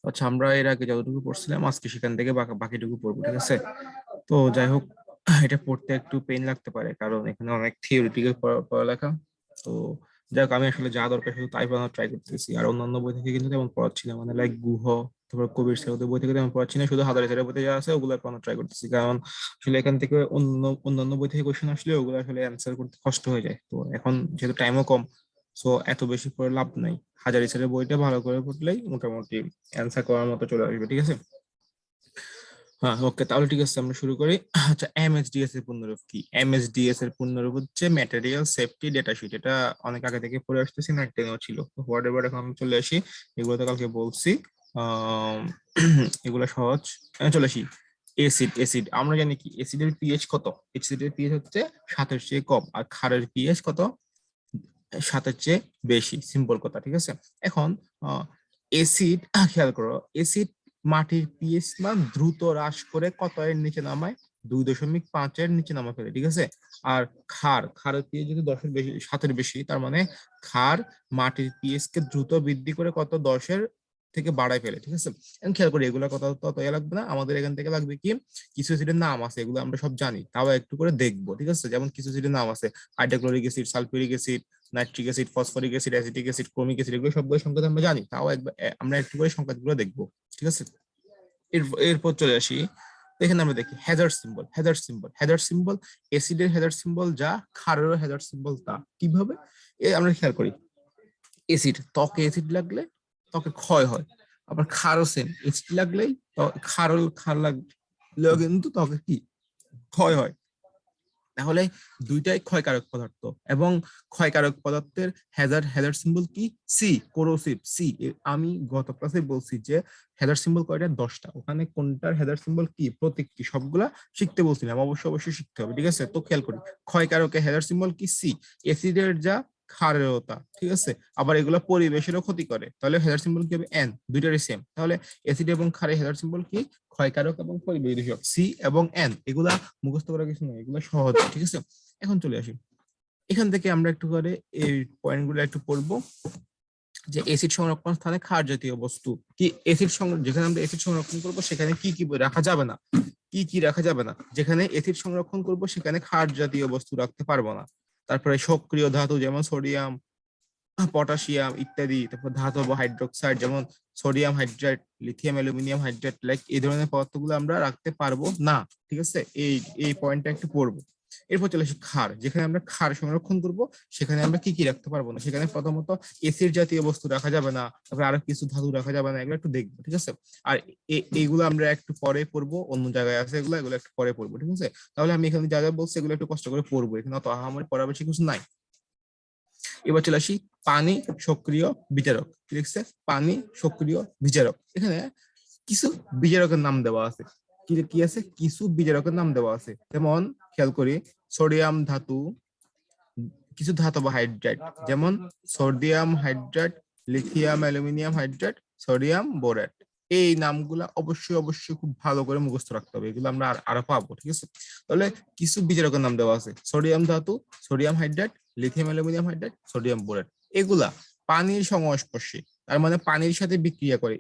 আচ্ছা, আমরা এর আগে যতটুকু পড়ছিলাম আজকে সেখান থেকে বাকিটুকু পড়বো, ঠিক আছে? তো যাই হোক, এটা পড়তে একটু পেন লাগতে পারে কারণ এখানে অনেক থিওরিটিক্যাল পড়ালেখা। তো যাই হোক, আমি আসলে যা দরকার শুধু তাই পড়ানোর ট্রাই করতেছি। আর অন্যান্য বই থেকে কিন্তু তেমন পড়াচ্ছি না, মানে লাইক গুহ, তারপর কবির স্যারের বই থেকে তেমন পড়াচ্ছি না, শুধু হাজারি স্যারের বইতে যা আছে ওগুলো পড়ানোর ট্রাই করতেছি। কারণ আসলে এখান থেকে অন্যান্য বই থেকে কোয়েশ্চেন আসলে ওগুলো আসলে অ্যান্সার করতে কষ্ট হয়ে যায়। তো এখন যেহেতু টাইমও কম, সো এত বেশি পড়ে লাভ নাই। হাজারি স্যারের বইটা ভালো করে পড়লেই মোটামুটি অ্যান্সার করার মতো চলে আসবে, ঠিক আছে? হ্যাঁ, ওকে, তাহলে ঠিক আছে, আমরা শুরু করি। আচ্ছা, এমএসডিএস এর পূর্ণরূপ কি? এমএসডিএস এর পূর্ণরূপ হচ্ছে ম্যাটেরিয়াল সেফটি ডেটা শিট। এটা অনেক আগে থেকে পড়ে আসতেছি, না টেনেও ছিল। হোয়াট এভার, এখন আমি চলে আসি। এগুলো তো কালকে বলছি। আহ এগুলো সহজ। চলে আসি। অ্যাসিড আমরা জানি কি অ্যাসিডের পিএইচ কত? অ্যাসিডের পিএইচ হচ্ছে 7-এর চেয়ে কম, আর ক্ষারের পিএইচ কত? 7-এর চেয়ে বেশি। সিম্পল কথা, ঠিক আছে? এখন অ্যাসিড, খেয়াল করো, অ্যাসিড মাটির পিএইচ মান দ্রুত হ্রাস করে কত এর নিচে নামায়? 2.5-এর নিচে নামা ফেলে, ঠিক আছে? আর ক্ষারের পিএইচ যদি 10-এর বেশি, 7-এর বেশি, তার মানে ক্ষার মাটির পিএইচ কে দ্রুত বৃদ্ধি করে কত? 10-এর থেকে বাড়ায় ফেলে, ঠিক আছে? এখন খেয়াল করি, এগুলা কথা তো লাগবে না আমাদের। এখান থেকে লাগবে কি, কিছু অ্যাসিডের নাম আছে, এগুলো আমরা সব জানি, তাও একটু করে দেখবো, ঠিক আছে? যেমন কিছু অ্যাসিডের নাম আছে: hydrochloric acid, sulphuric acid, nitric acid, phosphoric acid, acetic acid, chromic acid. এগুলো সবগুলো সংকেত আমরা জানি, তাও একবার আমরা একটু করে সংকেতগুলো দেখবো, ঠিক আছে? এরপর চলে আসি। এখানে আমরা দেখি হ্যাজার্ড সিম্বল। হ্যাজার্ড সিম্বল অ্যাসিডের হ্যাজার্ড সিম্বল যা, ক্ষারেরও হ্যাজার্ড সিম্বল তা। কিভাবে? আমরা খেয়াল করি, অ্যাসিড ত্বকে অ্যাসিড লাগলে ত্বকে ক্ষয় হয়, আবার ক্ষারও সেম, অ্যাসিড লাগলেই ক্ষার লাগলেও কিন্তু ত্বকে কি ক্ষয় হয়। তাহলে দুইটাই ক্ষয়কারক পদার্থ, এবং ক্ষয়কারক পদার্থের হ্যাজার্ড সিম্বল কি? সি, কোরোসিভ। সি, আমি গত ক্লাসে বলছি যে হ্যাজার্ড সিম্বল কয়টা? 10টা। ওখানে কোনটার হ্যাজার্ড সিম্বল কি, প্রতীক কি, সবগুলা শিখতে বলছিলাম। অবশ্যই শিখতে হবে, ঠিক আছে? তো খেয়াল করি, ক্ষয়কারকের হ্যাজার্ড সিম্বল কি? সি। অ্যাসিডের যা, ক্ষারেরও তা, ঠিক আছে? আবার এগুলো পরিবেশেরও ক্ষতি করে, তাহলে হ্যাজার্ড সিম্বল কি হবে? এন। দুইটারই সেম। তাহলে অ্যাসিড এবং ক্ষারের হ্যাজার্ড সিম্বল কি? ক্ষয়কারক এবং পরিবেশ দূষক, সি এবং এন। এগুলা মুখস্থ করার কিছু নয়, এগুলো সহজ, ঠিক আছে? এখন চলে আসি, এখান থেকে আমরা একটু করে এই পয়েন্টগুলো একটু পড়বো। যে এসিড সংরক্ষণ স্থানে ক্ষার জাতীয় বস্তু কি? যেখানে আমরা এসিড সংরক্ষণ করব সেখানে কি কি রাখা যাবে না? কি রাখা যাবে না? যেখানে এসিড সংরক্ষণ করব সেখানে ক্ষার জাতীয় বস্তু রাখতে পারবো না। তারপরে সক্রিয় ধাতু যেমন সোডিয়াম, পটাশিয়াম ইত্যাদি। তারপর ধাতব হাইড্রোক্সাইড যেমন sodium hydride, lithium aluminium hydride, like এই ধরনের পদার্থগুলো আমরা রাখতে পারবো না, ঠিক আছে? এই পয়েন্টটা একটু পড়বো। এরপর চলে আসি ক্ষার। যেখানে আমরা ক্ষার সংরক্ষণ করব সেখানে আমরা কি রাখতে পারবো না? সেখানে প্রথমত এসিড জাতীয় বস্তু রাখা যাবে না, তারপরে আরো কিছু ধাতু রাখা যাবে না, এগুলো একটু দেখবো, ঠিক আছে? আর এইগুলো আমরা একটু পরে পড়বো, অন্য জায়গায় আছে এগুলো, একটু পরে পড়বো, ঠিক আছে? তাহলে আমি এখানে যা যা বলছি এগুলো একটু কষ্ট করে পড়বো, এখানে অত আমার পড়া বেশি কিছু নাই। এবার চলে আসি পানি সক্রিয় বিজারক। কি লিখছে? পানি সক্রিয় বিজারক। এখানে কিছু বিজারকের নাম দেওয়া আছে। কি কি আছে? কিছু বিজারকের নাম দেওয়া আছে। যেমন খেয়াল করি, সোডিয়াম ধাতু, কিছু ধাতব হাইড্রাইড যেমন sodium hydride, lithium aluminium hydride, sodium borate. এই নামগুলা অবশ্যই খুব ভালো করে মুখস্থ রাখতে হবে, এগুলো আমরা আরো পাবো, ঠিক আছে? তাহলে কিছু বিজারকের নাম দেওয়া আছে: সোডিয়াম ধাতু, sodium hydride, lithium aluminium hydride, sodium borate. এগুলা পানির সংস্পর্শে, তার মানে পানির সাথে বিক্রিয়া করে।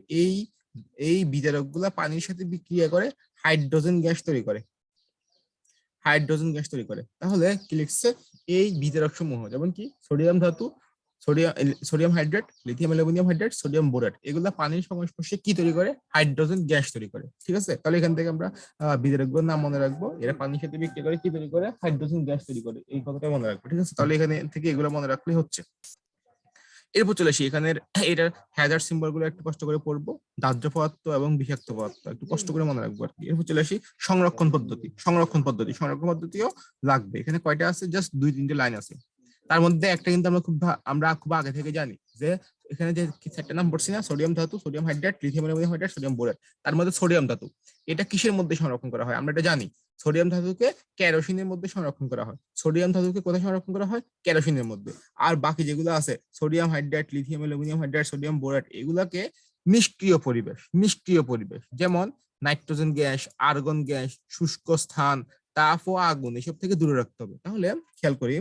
এই বিজারক গুলা পানির সাথে বিক্রিয়া করে হাইড্রোজেন গ্যাস তৈরি করে। তাহলে কি লিখছে? এই বিজারক সমূহ যেমন কি সোডিয়াম ধাতু, sodium hydrate, lithium aluminium hydrate, sodium borate, এগুলা পানির সংস্পর্শে কি তৈরি করে? হাইড্রোজেন গ্যাস তৈরি করে, ঠিক আছে? তাহলে এখান থেকে আমরা বিজারকগুলোর নাম মনে রাখবো। এরা পানির সাথে বিক্রিয়া করে কি তৈরি করে? হাইড্রোজেন গ্যাস তৈরি করে, এই কথাটা মনে রাখবো, ঠিক আছে? তাহলে এখানে থেকে এগুলো মনে রাখলে হচ্ছে। এরপর চলে আসি এখানের এটার হ্যাজার্ড সিম্বল গুলো একটু কষ্ট করে পড়বো। দাহ্য পদার্থ এবং বিষাক্ত পদার্থ একটু কষ্ট করে মনে রাখবো আর কি। এরপর চলে আসি সংরক্ষণ পদ্ধতিও লাগবে। এখানে কয়টা আছে? জাস্ট 2-3টে লাইন আছে। তার মধ্যে একটা কিন্তু আমরা খুব আগে থেকে জানি যে এখানে যে চারটা নাম পড়ছি না, সোডিয়াম ধাতু, sodium hydride, lithium aluminium hydride, sodium borate. তার মধ্যে সোডিয়াম ধাতু, এটা কিসের মধ্যে সংরক্ষণ করা হয়? আমরা এটা জানি। সোডিয়াম ধাতুকে কেরোসিনের মধ্যে সংরক্ষণ করা হয়। সোডিয়াম ধাতুকে কোথায় সংরক্ষণ করা হয়? কেরোসিনের মধ্যে। আর বাকি যেগুলো আছে, sodium hydride, lithium aluminium hydride, sodium borate, এগুলাকে নিষ্ক্রিয় পরিবেশ যেমন নাইট্রোজেন গ্যাস, আর্গন গ্যাস, শুষ্ক স্থান, তাপ ও আগুন এসব থেকে দূরে রাখতে হবে। তাহলে খেয়াল করি,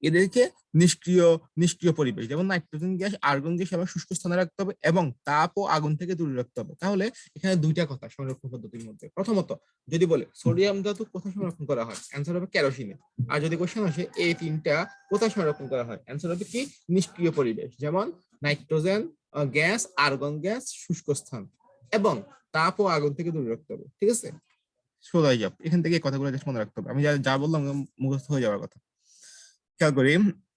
এদেরকে নিষ্ক্রিয় নিষ্ক্রিয় পরিবেশ, যেমন নাইট্রোজেন গ্যাস, আর্গন গ্যাস এবং শুষ্ক স্থানে রাখতে হবে এবং তাপ ও আগুন থেকে দূরে রাখতে হবে। তাহলে এখানে দুইটা কথা সংরক্ষণ পদ্ধতির মধ্যে। প্রথমত যদি বলে সোডিয়াম ধাতু কোথায় সংরক্ষণ করা হয়, অ্যান্সার হবে কেরোসিনে। আর যদি কোশ্চেন আসে এই তিনটা কোথায় সংরক্ষণ করা হয়, অ্যান্সার হবে কি নিষ্ক্রিয় পরিবেশ, যেমন নাইট্রোজেন গ্যাস, আর্গন গ্যাস, শুষ্ক স্থান এবং তাপ ও আগুন থেকে দূরে রাখতে হবে। ঠিক আছে, সোজাই যাব, এখান থেকে এই কথাগুলো জাস্ট মনে রাখতে হবে। আমি যা যা বললাম মুখস্থ হয়ে যাওয়ার কথা। খেয়াল করি,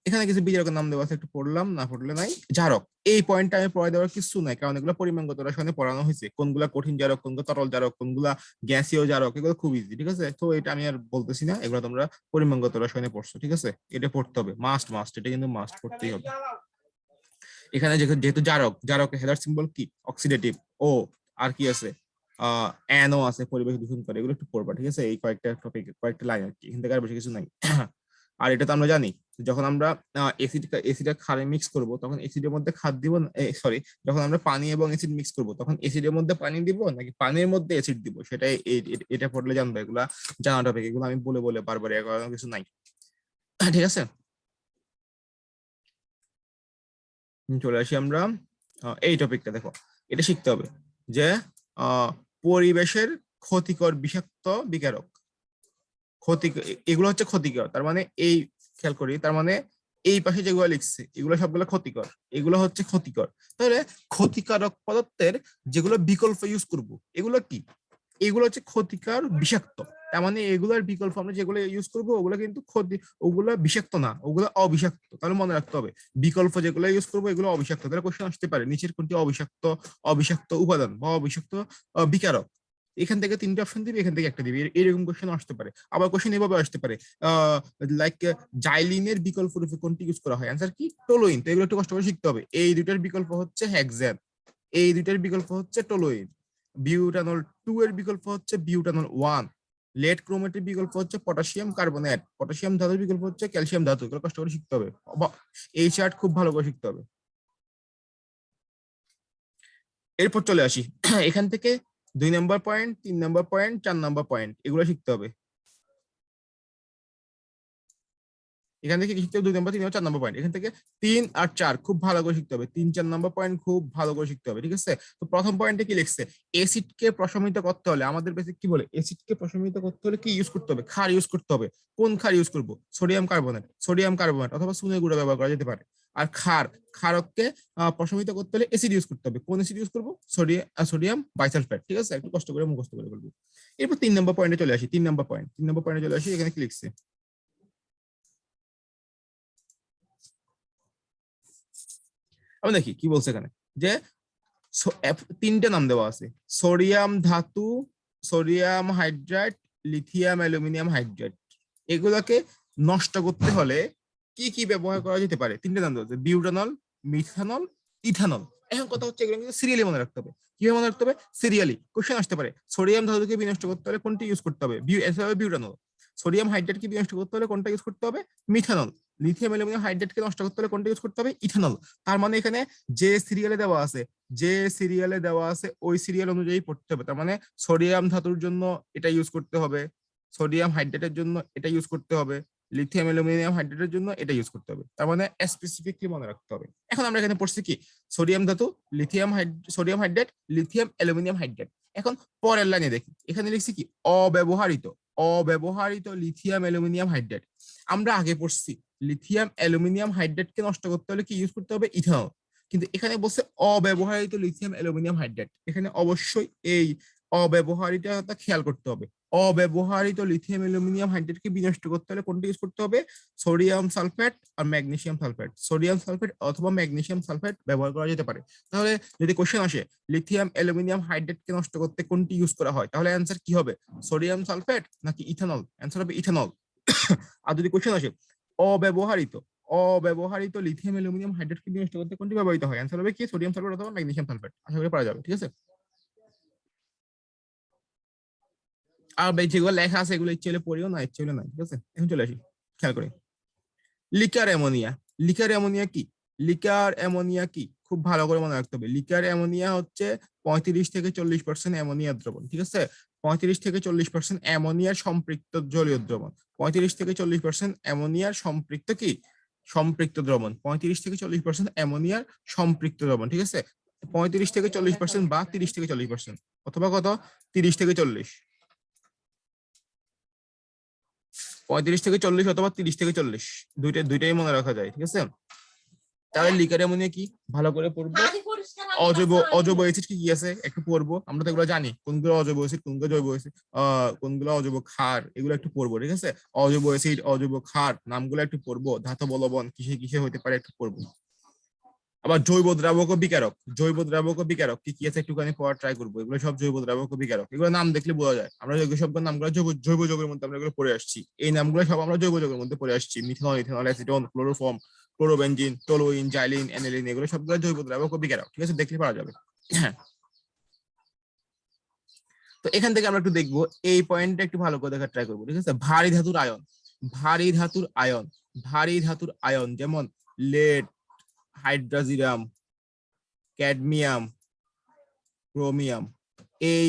এখানে কিছু বিজারকের নাম দেওয়া আছে, একটু পড়লাম, না পড়লে নাই। জারক, এই পয়েন্টটা আমি পড়াই দেওয়ার কিছু নাই, কারণ এগুলো পরিমাণগত রসায়নে পড়ানো হয়েছে, কোনগুলা কঠিন জারক, কোনগুলো তরল জারক, কোনগুলা গ্যাসীয় জারক, এগুলো খুব ইজি। ঠিক আছে, তো এটা আমি আর বলতেছি না, এগুলো তোমরা পরিমাণগত রসায়নে পড়ছো। ঠিক আছে, এটা পড়তে হবে, মাস্ট মাস্ট, এটা কিন্তু মাস্ট পড়তেই হবে। এখানে যেহেতু জারক, জারকের হেলার সিম্বল কি অক্সিডেটিভ, ও আর কি আছে অ্যানো আছে, পরিবেশ দূষণ করে, এগুলো একটু পড়বা। ঠিক আছে, এই কয়েকটা টপিক, কয়েকটা লাইন আর কি, এখান থেকে আর বেশি কিছু নাই। আর এটা তো আমরা জানি, যখন আমরা এসিড আর ক্ষারে মিক্স করব, তখন এসিডের মধ্যে ক্ষার দিব, সরি, যখন আমরা পানি এবং এসিড মিক্স করব, তখন এসিডের মধ্যে পানি দিব নাকি পানির মধ্যে এসিড দিব, সেটাই এটা পড়লে জানবে। এগুলা জানা টপিক, এগুলো আমি বলে বলে বারবার কিছু নাই। ঠিক আছে, চলে আসি আমরা এই টপিকটা। দেখো, এটা শিখতে হবে যে পরিবেশের ক্ষতিকর বিষাক্ত বিকারক, ক্ষতি, এগুলো হচ্ছে ক্ষতিকর। তার মানে এই, খেয়াল করি, তার মানে এই পাশে যেগুলো লিখছে এগুলো সবগুলো ক্ষতিকর, এগুলো হচ্ছে ক্ষতিকর। তাহলে ক্ষতিকারক পদার্থের যেগুলো বিকল্প ইউজ করব, এগুলো কি, এগুলো হচ্ছে ক্ষতিকর বিষাক্ত। তার মানে এগুলোর বিকল্প আমরা যেগুলো ইউজ করবো ওগুলো কিন্তু ক্ষতি, ওগুলো বিষাক্ত না, ওগুলো অবিষাক্ত। তাহলে মনে রাখতে হবে বিকল্প যেগুলো ইউজ করবো এগুলো অবিষাক্ত। তাহলে কোশ্চেন আসতে পারে নিচের কোনটি অবিষাক্ত, অবিষাক্ত উপাদান বা অবিষাক্ত বিকারক। এখান থেকে তিনটে অপশন দিবি, এখান থেকে একটা দিবি, এরকম কোশ্চেন আসতে পারে। আবার কোশ্চেন এভাবে আসতে পারে, লাইক জাইলিনের বিকল্প রূপে কোনটি ইউজ করা হয়, অ্যান্সার কি টোলুইন। তো এগুলো একটু কষ্ট করে শিখতে হবে। এই দুইটার বিকল্প হচ্ছে হেক্সেন, এই দুইটার বিকল্প হচ্ছে টোলুইন। বিউটানল 2 এর বিকল্প হচ্ছে বিউটানল 1। লেড ক্রোমেটের বিকল্প হচ্ছে পটাশিয়াম কার্বনেট। পটাশিয়াম ধাতুর বিকল্প হচ্ছে ক্যালসিয়াম ধাতু। এগুলো কষ্ট করে শিখতে হবে, এই চার্ট খুব ভালো করে শিখতে হবে। এরপর চলে আসি এখান থেকে 2 নম্বর পয়েন্ট, 3 নম্বর পয়েন্ট, 4 নম্বর পয়েন্ট, এগুলো শিখতে হবে। এখান থেকে শিখতে হবে 2 নম্বর, 3 নম্বর, 4 নম্বর পয়েন্ট। এখান থেকে 3 আর 4 খুব ভালো করে শিখতে হবে, 3, 4 নম্বর পয়েন্ট খুব ভালো করে শিখতে হবে। ঠিক আছে, তো প্রথম পয়েন্টে কি লিখছে, এসিডকে প্রশমিত করতে হলে আমাদের বেসিক কি বলে, এসিডকে প্রশমিত করতে হলে কি ইউজ করতে হবে, ক্ষার ইউজ করতে হবে। কোন ক্ষার ইউজ করব, সোডিয়াম কার্বনেট, সোডিয়াম কার্বনেট অথবা চুনের গুঁড়া ব্যবহার করা যেতে পারে। আর ক্ষারককে প্রশমিত করতে হলে এসিড ইউজ করতে হবে। কোন এসিড ইউজ করব, সোডিয়াম বাইসালফেট। ঠিক আছে, একটু কষ্ট করে মুখস্থ করে বলবো। এরপর 3 নম্বর পয়েন্টে চলে আসি, 3 নম্বর পয়েন্ট, 3 নম্বর পয়েন্টে চলে আসি। এখানে কি লিখছে, আমি দেখি কি বলছে এখানে, যে তিনটে নাম দেওয়া আছে, সোডিয়াম ধাতু, sodium hydride, lithium aluminium hydride. এগুলোকে নষ্ট করতে হলে কি কি ব্যবহার করা যেতে পারে, তিনটে নাম দেওয়া আছে, বিউটানল, মিথানল, ইথানল। এখন কথা হচ্ছে এগুলো কিন্তু সিরিয়ালি মনে রাখতে হবে। কিভাবে মনে রাখতে হবে, সিরিয়ালি কোশ্চেন আসতে পারে, সোডিয়াম ধাতুকে বিনষ্ট করতে হলে কোনটি ইউজ করতে হবে, বিউটানল। সোডিয়াম হাইড্রেটকে বিনষ্ট করতে হলে কোনটা ইউজ করতে হবে, মিথানল। লিথিয়াম অ্যালুমিনিয়াম হাইড্রেটকে নষ্ট করতে হলে কোনটা ইউজ করতে হবে, ইথানল। তার মানে এখানে যে সিরিয়ালে দেওয়া আছে, যে সিরিয়ালে দেওয়া আছে ওই সিরিয়াল অনুযায়ী পড়তে হবে। তার মানে সোডিয়াম ধাতুর জন্য এটা ইউজ করতে হবে, সোডিয়াম হাইড্রেটের জন্য এটা ইউজ করতে হবে, লিথিয়াম অ্যালুমিনিয়াম হাইড্রেটের জন্য এটা ইউজ করতে হবে। তার মানে স্পেসিফিকলি মনে রাখতে হবে। এখন আমরা এখানে পড়ছি কি, সোডিয়াম ধাতু, sodium hydrate, lithium aluminium hydrate. এখন পরের লাইনে দেখি, এখানে লিখছি কি অব্যবহারিত, অব্যবহারিত লিথিয়াম অ্যালুমিনিয়াম হাইড্রেট। আমরা আগে পড়ছি লিথিয়াম অ্যালুমিনিয়াম হাইড্রেটকে নষ্ট করতে হলে কি ইউজ করতে হবে, ইথানল। কিন্তু এখানে বলছে অব্যবহারিত লিথিয়াম অ্যালুমিনিয়াম হাইড্রেট। এখানে অবশ্যই এই অব্যবহারিতটা খেয়াল করতে হবে। অব্যবহারিত লিথিয়াম অ্যালুমিনিয়াম হাইড্রেটকে বিনষ্ট করতে হলে কোনটা ইউজ করতে হবে, সোডিয়াম সালফেট আর ম্যাগনেসিয়াম সালফেট। সোডিয়াম সালফেট অথবা ম্যাগনেসিয়াম সালফেট ব্যবহার করা যেতে পারে। তাহলে যদি কোশ্চেন আসে লিথিয়াম অ্যালুমিনিয়াম হাইড্রেটকে নষ্ট করতে কোনটি ইউজ করা হয়, তাহলে অ্যান্সার কি হবে, সোডিয়াম সালফেট নাকি ইথানল, অ্যান্সার হবে ইথানল। আর যদি কোশ্চেন আসে অব্যবহারিত, অব্যবহারিত লিথিয়াম অ্যালুমিনিয়াম হাইড্রেটকে বিনষ্ট করতে কোনটি ব্যবহৃত হয়, অ্যান্সার হবে কি সোডিয়াম সালফেট অথবা ম্যাগনেসিয়াম সালফেট। আশা করি পারা যাবে। ঠিক আছে, আর যেগুলো লেখা আছে এগুলো ইচ্ছে হলে পড়িও না, ইচ্ছে হলে নাই। ঠিক আছে, এখন চলে আসি, খেয়াল করি লিকার অ্যামোনিয়া। লিকার অ্যামোনিয়া কি, লিকার অ্যামোনিয়া কি খুব ভালো করে মনে রাখতে হবে। লিকার অ্যামোনিয়া হচ্ছে 35 থেকে 40% অ্যামোনিয়া দ্রবণ। ঠিক আছে, 35 থেকে 40% অ্যামোনিয়ার সম্পৃক্ত জলীয় দ্রবণ, 35 থেকে 40% অ্যামোনিয়ার সম্পৃক্ত কি সম্পৃক্ত দ্রবণ 35 থেকে 40% অ্যামোনিয়ার সম্পৃক্ত দ্রবণ, ঠিক আছে? 35 থেকে 40% বা 30 থেকে 40%, অথবা কত 30 থেকে 40, 35 থেকে 40 অথবা 30 থেকে 40, দুইটাই মনে রাখা যায়, ঠিক আছে? তাহলে লিকার অ্যামোনিয়া কি ভালো করে পড়বো, অজৈব অ্যাসিড কি কি আছে একটু পড়বো, আমরা তো এগুলো জানি কোনগুলো অজৈব অ্যাসিড, কোনগুলো জৈব অ্যাসিড, কোনগুলো অজৈব ক্ষার, এগুলো একটু পড়বো, ঠিক আছে? অজৈব অ্যাসিড, অজৈব ক্ষার নামগুলো একটু পড়বো, ধাতব লবণ কিসে কিসে হতে পারে একটু পড়বো। আবার জৈব দ্রাবক ও বিকারক, জৈব দ্রাবক ও বিকারক কি কি আছে একটুখানি পড়ার ট্রাই করবো। এগুলো সব জৈব দ্রাবক ও বিকারক, এগুলো নাম দেখলে বোঝা যায়। আমরা এগুলো সব নামগুলো জৈব যৌগের মধ্যে আমরা এগুলো পড়ে আসছি, এই নামগুলো সব আমরা জৈব যৌগের মধ্যে পড়ে আসছি। Methanol, ethanol, acetone, chloroform, chlorobenzene, toluene, xylene, aniline, এগুলো সবগুলো জৈব দ্রাবক ও বিকারক, ঠিক আছে? দেখলে পারা যাবে। হ্যাঁ, তো এখান থেকে আমরা একটু দেখবো, এই পয়েন্টটা একটু ভালো করে দেখার ট্রাই করবো, ঠিক আছে? ভারী ধাতুর আয়ন, ভারী ধাতুর আয়ন, ভারী ধাতুর আয়ন যেমন লেড, হাইড্রাজিরাম, ক্যাডমিয়াম, ক্রোমিয়াম, এই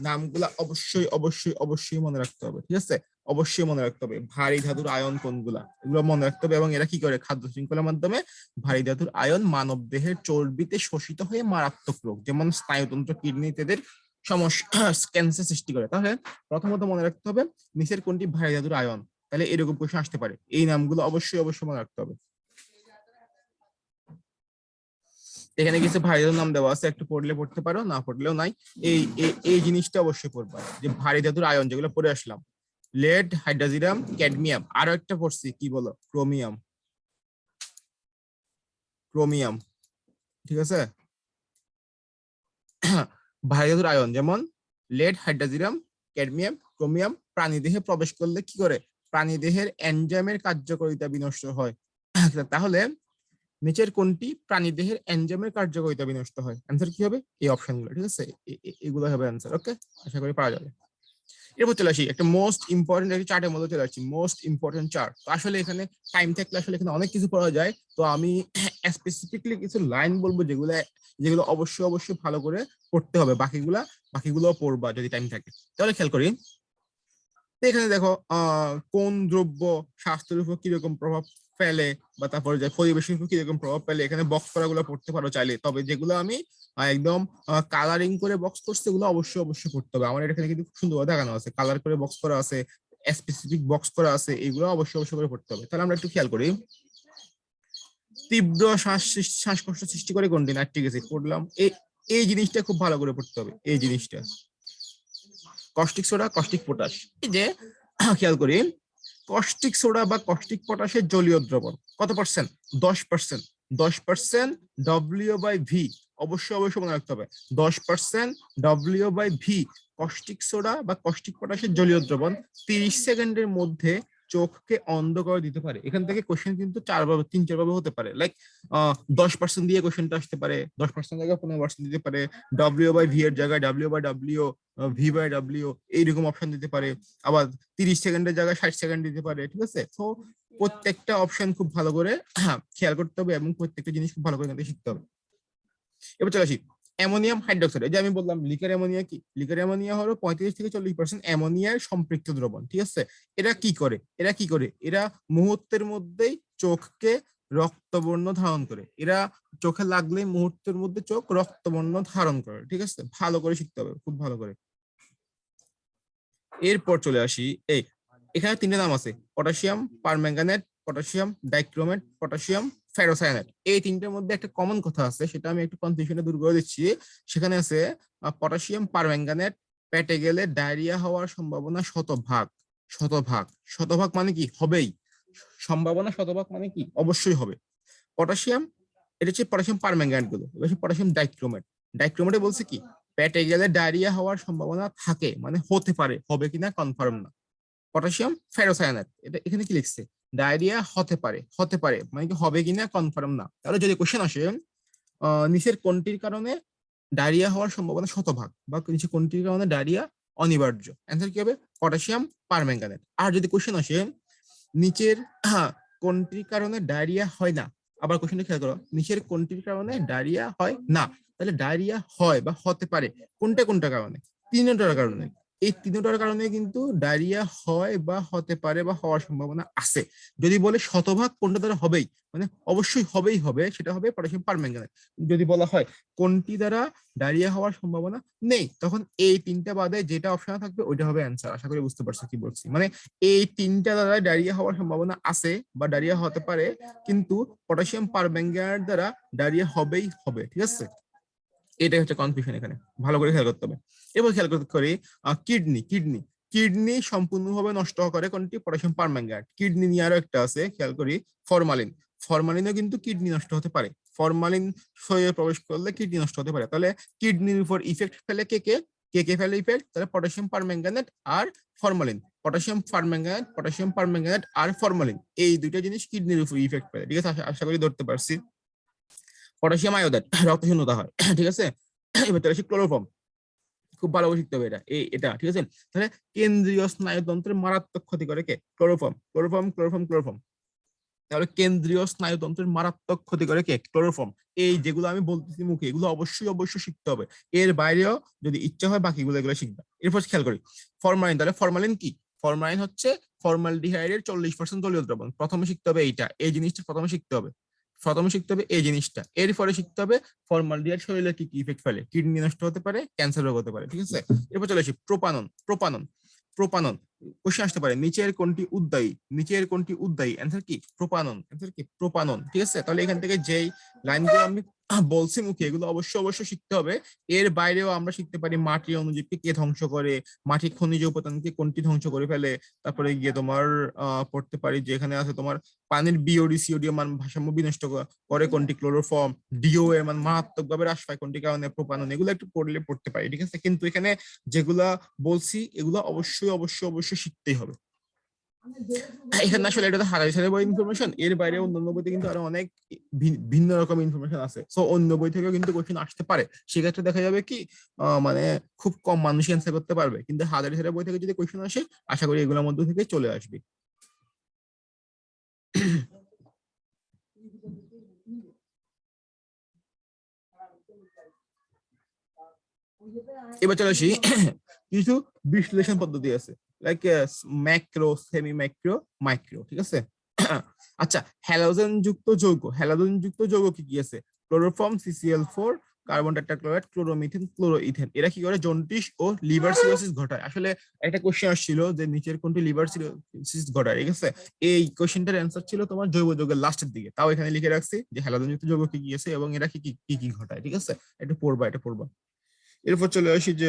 নামগুলা অবশ্যই অবশ্যই অবশ্যই মনে রাখতে হবে, ঠিক আছে? অবশ্যই মনে রাখতে হবে ভারী ধাতুর আয়ন কোনগুলা, এগুলো মনে রাখতে হবে। এবং এরা কি করে, খাদ্য শৃঙ্খলার মাধ্যমে ভারী ধাতুর আয়ন মানব দেহের চর্বিতে শোষিত হয়ে মারাত্মক রোগ যেমন স্নায়ুতন্ত্র, কিডনি ইত্যাদির সমস্যা, ক্যান্সার সৃষ্টি করে। তাহলে প্রথমত মনে রাখতে হবে নিচের কোনটি ভারী ধাতুর আয়ন, তাহলে এরকম কোশ্চেন আসতে পারে, এই নামগুলো অবশ্যই অবশ্যই মনে রাখতে হবে। এখানে কিছু ভারী ধাতুর নাম দেওয়া আছে, একটু পড়লে পড়তে পারো, না পড়লেও নাই। এই এই জিনিসটা অবশ্যই পড়বা, যে ভারী ধাতুর আয়ন যেগুলো পড়ে আসলাম, লেড, হাইড্রাজিরাম, ক্যাডমিয়াম, আরো একটা পড়ছি কি বলো, ক্রোমিয়াম, ক্রোমিয়াম, ঠিক আছে? ভারী ধাতুর আয়ন যেমন লেড, হাইড্রাজিরাম, ক্যাডমিয়াম, ক্রোমিয়াম প্রাণীদেহে প্রবেশ করলে কি করে, প্রাণীদেহের এনজাইমের কার্যকারিতা বিনষ্ট হয়। তাহলে নিচের কোনটি প্রাণীদেহের এনজাইমের কার্যকারিতা বিনষ্ট হয়? অ্যান্সার কি হবে? এই অপশনগুলো, ঠিক আছে? এগুলো হবে অ্যান্সার। ওকে, আশা করি পারা যাবে। এরপর চলে আসি একটা মোস্ট ইম্পর্টেন্ট একটা চার্টের মধ্যে চলে আসছি, মোস্ট ইম্পর্টেন্ট চার্ট। তো আসলে এখানে টাইম থাকলে আসলে এখানে অনেক কিছু পড়া যায়, তো আমি স্পেসিফিকলি কিছু লাইন বলবো যেগুলো যেগুলো অবশ্যই অবশ্যই ভালো করে পড়তে হবে, বাকিগুলো পড়বা যদি টাইম থাকে। তাহলে খেয়াল করি, তো এখানে দেখো কোন দ্রব্য স্বাস্থ্যের উপর কিরকম প্রভাব ফেলে, বা তারপরে যে পরিবেশের উপর কিরকম প্রভাব ফেলে, এখানে বক্স করা গুলো পড়তে পারো চাইলে। তবে যেগুলো আমি একদম কালারিং করে বক্স করছি এগুলো অবশ্যই অবশ্যই পড়তে হবে। আমার এখানে কিন্তু খুব সুন্দরভাবে দেখানো আছে, কালার করে বক্স করা আছে, স্পেসিফিক বক্স করা আছে, এগুলো অবশ্যই অবশ্যই করে পড়তে হবে। তাহলে আমরা একটু খেয়াল করি, তীব্র শ্বাসকষ্ট সৃষ্টি করে কোনটি, নাইট্রিক অ্যাসিড পড়লাম। এই জিনিসটা খুব ভালো করে পড়তে হবে, এই জিনিসটা। কস্টিক সোডা, কস্টিক পটাশ, এই যে খেয়াল করি, কস্টিক সোডা বা কস্টিক পটাশের জলীয় দ্রবণ কত পার্সেন্ট, 10%, 10% W/V, অবশ্যই অবশ্যই মনে রাখতে হবে 10% W/V। কস্টিক সোডা বা কস্টিক পটাশের জলীয় দ্রবণ 30 সেকেন্ডের মধ্যে চোখকে অন্ধ করে দিতে পারে। এখান থেকে কোশ্চেন কিন্তু 3-4 ভাবে হতে পারে, লাইক 10% দিয়ে কোশ্চেনটা আসতে পারে, 10% জায়গায় 15% দিতে পারে, W/V এর জায়গায় W/W, V/W এইরকম অপশন দিতে পারে, আবার 30 সেকেন্ডের জায়গায় 60 সেকেন্ড দিতে পারে, ঠিক আছে? তো প্রত্যেকটা অপশন খুব ভালো করে খেয়াল করতে হবে এবং প্রত্যেকটা জিনিস খুব ভালো করে শিখতে হবে। এবার চলে আসি অ্যামোনিয়াম হাইড্রোক্সাইড। এই যে আমি বললাম লিকার অ্যামোনিয়া কি, লিকার অ্যামোনিয়া হলো 35 থেকে 40% অ্যামোনিয়ার সম্পৃক্ত দ্রবণ, ঠিক আছে? এরা কি করে, এরা মুহূর্তের মধ্যেই চোখকে রক্তবর্ণ ধারণ করে, এরা চোখে লাগলে মুহূর্তের মধ্যে চোখ রক্তবর্ণ ধারণ করে, ঠিক আছে? ভালো করে শিখতে হবে, খুব ভালো করে। এরপর চলে আসি, এখানে 3টে নাম আছে, potassium permanganate, potassium dichromate, potassium ferrocyanate. এই 3টের মধ্যে একটা কমন কথা আছে, সেটা আমি একটু কনফিউশনে দূর করে দিচ্ছি। সেখানে আছে পটাশিয়াম পারম্যাঙ্গানেট পেটে গেলে ডায়রিয়া হওয়ার সম্ভাবনা শতভাগ, শতভাগ, শতভাগ মানে কি হবেই, সম্ভাবনা শতভাগ মানে কি অবশ্যই হবে। পটাশিয়াম, এটা হচ্ছে পটাশিয়াম পারম্যাঙ্গানেট গুলো। এবার পটাশিয়াম ডাইক্রোমেট, ডাইক্রোমেটে বলছে কি পেটে গেলে ডায়রিয়া হওয়ার সম্ভাবনা থাকে, মানে হতে পারে, হবে কিনা কনফার্ম না। পটাশিয়াম ফেরোসায়ানেট, এটা এখানে কি লিখছে, ডায়রিয়া হতে পারে, হতে পারে মানে কি হবে কিনা কনফার্ম না। তাহলে যদি কোশ্চেন আসে নিচের কোনটির কারণে ডায়রিয়া হওয়ার সম্ভাবনা শতভাগ, বা নিচে কোনটির কারণে ডায়রিয়া অনিবার্য, অ্যান্সার কি হবে পটাশিয়াম পারম্যাঙ্গানেট। আর যদি কোশ্চেন আসে নিচের কোনটির কারণে ডায়রিয়া হয় না, আবার কোশ্চেনটা খেয়াল করো, নিচের কোনটির কারণে ডায়রিয়া হয় না, তাহলে ডায়রিয়া হয় বা হতে পারে কোনটা কোনটা কারণে, 3টার কারণে। এই তিনটার কারণে কিন্তু ডায়রিয়া হয় বা হতে পারে বা হওয়ার সম্ভাবনা আছে। যদি বলে শতভাগ কোনটা দ্বারা হবেই, মানে অবশ্যই হবেই হবে, সেটা হবে পটাশিয়াম পারম্যাঙ্গানেট। যদি বলা হয় কোনটি দ্বারা ডায়রিয়া হওয়ার সম্ভাবনা নেই, তখন এই তিনটা বাদে যেটা অপশন থাকবে ওইটা হবে অ্যান্সার। আশা করি বুঝতে পারছো কি বলছি। মানে এই তিনটা দ্বারা ডায়রিয়া হওয়ার সম্ভাবনা আছে বা ডায়রিয়া হতে পারে, কিন্তু পটাশিয়াম পারম্যাঙ্গানেট দ্বারা ডায়রিয়া হবেই হবে, ঠিক আছে। এটাই হচ্ছে কনফিউশন এখানে, ভালো করে খেয়াল করতে হবে। এবার খেয়াল করতে করি কিডনি। কিডনি কিডনি সম্পূর্ণভাবে নষ্ট করে কোনটি? Potassium permanganate. কিডনি নিয়ে আরো একটা আছে, খেয়াল করি, ফরমালিন। ফরমালিনও কিন্তু কিডনি নষ্ট হতে পারে। ফরমালিন শরীরে প্রবেশ করলে কিডনি নষ্ট হতে পারে। তাহলে কিডনির উপর ইফেক্ট ফেলে কে কে? কে কে ফেলে ইফেক্ট? তাহলে পটাশিয়াম পারম্যাঙ্গানেট আর formalin. Potassium permanganate, potassium permanganate আর ফরমালিন, এই দুইটা জিনিস কিডনির উপর ইফেক্ট ফেলে, ঠিক আছে। আশা করি ধরতে পারছি। পটাশিয়াম আয়োডাইড রক্ত শূন্যতা হয়, ঠিক আছে। এবার তাহলে ক্লোরোফর্ম, খুব ভালো করে শিখতে হবে এটা, এটা ঠিক আছে। তাহলে কেন্দ্রীয় স্নায়ুতন্ত্রের মারাত্মক ক্ষতি করে কে? Chloroform, chloroform, chloroform, chloroform. তাহলে কেন্দ্রীয় স্নায়ুতন্ত্রের মারাত্মক ক্ষতি করে কে? ক্লোরোফর্ম। এই যেগুলো আমি বলতেছি মুখে, এগুলো অবশ্যই অবশ্যই শিখতে হবে। এর বাইরেও যদি ইচ্ছা হয় বাকিগুলো এগুলো শিখবে। এরপর খেয়াল করি ফরমালিন। তাহলে ফরমালিন কি? ফরমালিন হচ্ছে ফর্মালডিহাইডের 40% জলীয় দ্রবণ। প্রথমে শিখতে হবে এইটা, এই জিনিসটা প্রথমে শিখতে হবে। প্রথমে শিখতে হবে এই জিনিসটা, এরপরে শিখতে হবে ফর্মালডিহাইড শরীরে কি কি ইফেক্ট ফেলে। কিডনি নষ্ট হতে পারে, ক্যান্সার রোগ হতে পারে, ঠিক আছে। এরপর চলে আসি প্রোপানন। প্রোপানন, প্রোপানন কোশ্চেন আসতে পারে, নিচের কোনটি উদ্দায়ী? নিচের কোনটি উদ্দায়ী? অ্যান্সার কি? প্রোপানন। অ্যান্সার কি? প্রোপানন, ঠিক আছে। তাহলে এখান থেকে যেই লাইনগুলো আমি বলছি মুখে, এগুলো অবশ্যই অবশ্যই শিখতে হবে। এর বাইরেও আমরা শিখতে পারি মাটির অণুজীবকে কে ধ্বংস করে, মাটির খনিজ উপাদানকে কোনটি ধ্বংস করে ফেলে। তারপরে গিয়ে তোমার পড়তে পারি যে এখানে আছে তোমার পানির বিওডি সিওডি এর মান ভারসাম্য বিনষ্ট করে কোনটি? ক্লোরোফর্ম। ডিও এর মান মারাত্মকভাবে হ্রাস পায় কোনটি কারণে? প্রোপানন। এগুলো একটু পড়লে পড়তে পারি, ঠিক আছে। কিন্তু এখানে যেগুলা বলছি এগুলো অবশ্যই অবশ্যই অবশ্যই শিখতেই হবে। এখানে আসলে এটা তো হারাই সালের বই ইনফরমেশন, এর বাইরে অন্যান্য বইতে কিন্তু আরো অনেক ভিন্ন রকম ইনফরমেশন আছে। সো অন্য বই থেকেও কিন্তু কোশ্চেন আসতে পারে। সেক্ষেত্রে দেখা যাবে কি মানে খুব কম মানুষই অ্যান্সার করতে পারবে, কিন্তু হাজারি সালের বই থেকে যদি কোশ্চেন আসে আশা করি এগুলোর মধ্যে থেকে চলে আসবে। এবার চলে আসি কিছু বিশ্লেষণ পদ্ধতি আছে, like macro, semi macro, micro, ঠিক আছে। আচ্ছা, হ্যালোজেন যুক্ত যৌগ, হ্যালোজেন যুক্ত যৌগ কি কি আছে? Chloroform, CCl4, carbon tetrachloride, chloromethane, chloroethane. এরা কি করে? জন্ডিস ও লিভার সিরোসিস ঘটায়। আসলে একটা কোশ্চেন আসছিল যে নিচের কোনটি লিভার সিরোসিস ঘটায়, ঠিক আছে। এই কোশ্চেনটার অ্যান্সার ছিল তোমার জৈব যৌগের লাস্টের দিকে। তাও এখানে লিখে রাখছি যে হ্যালোজেন যুক্ত যৌগ কি কি আছে এবং এরা কি কি কি ঘটায়, ঠিক আছে। এটা পড়বা, এটা পড়বা। এরপর চলে আসি যে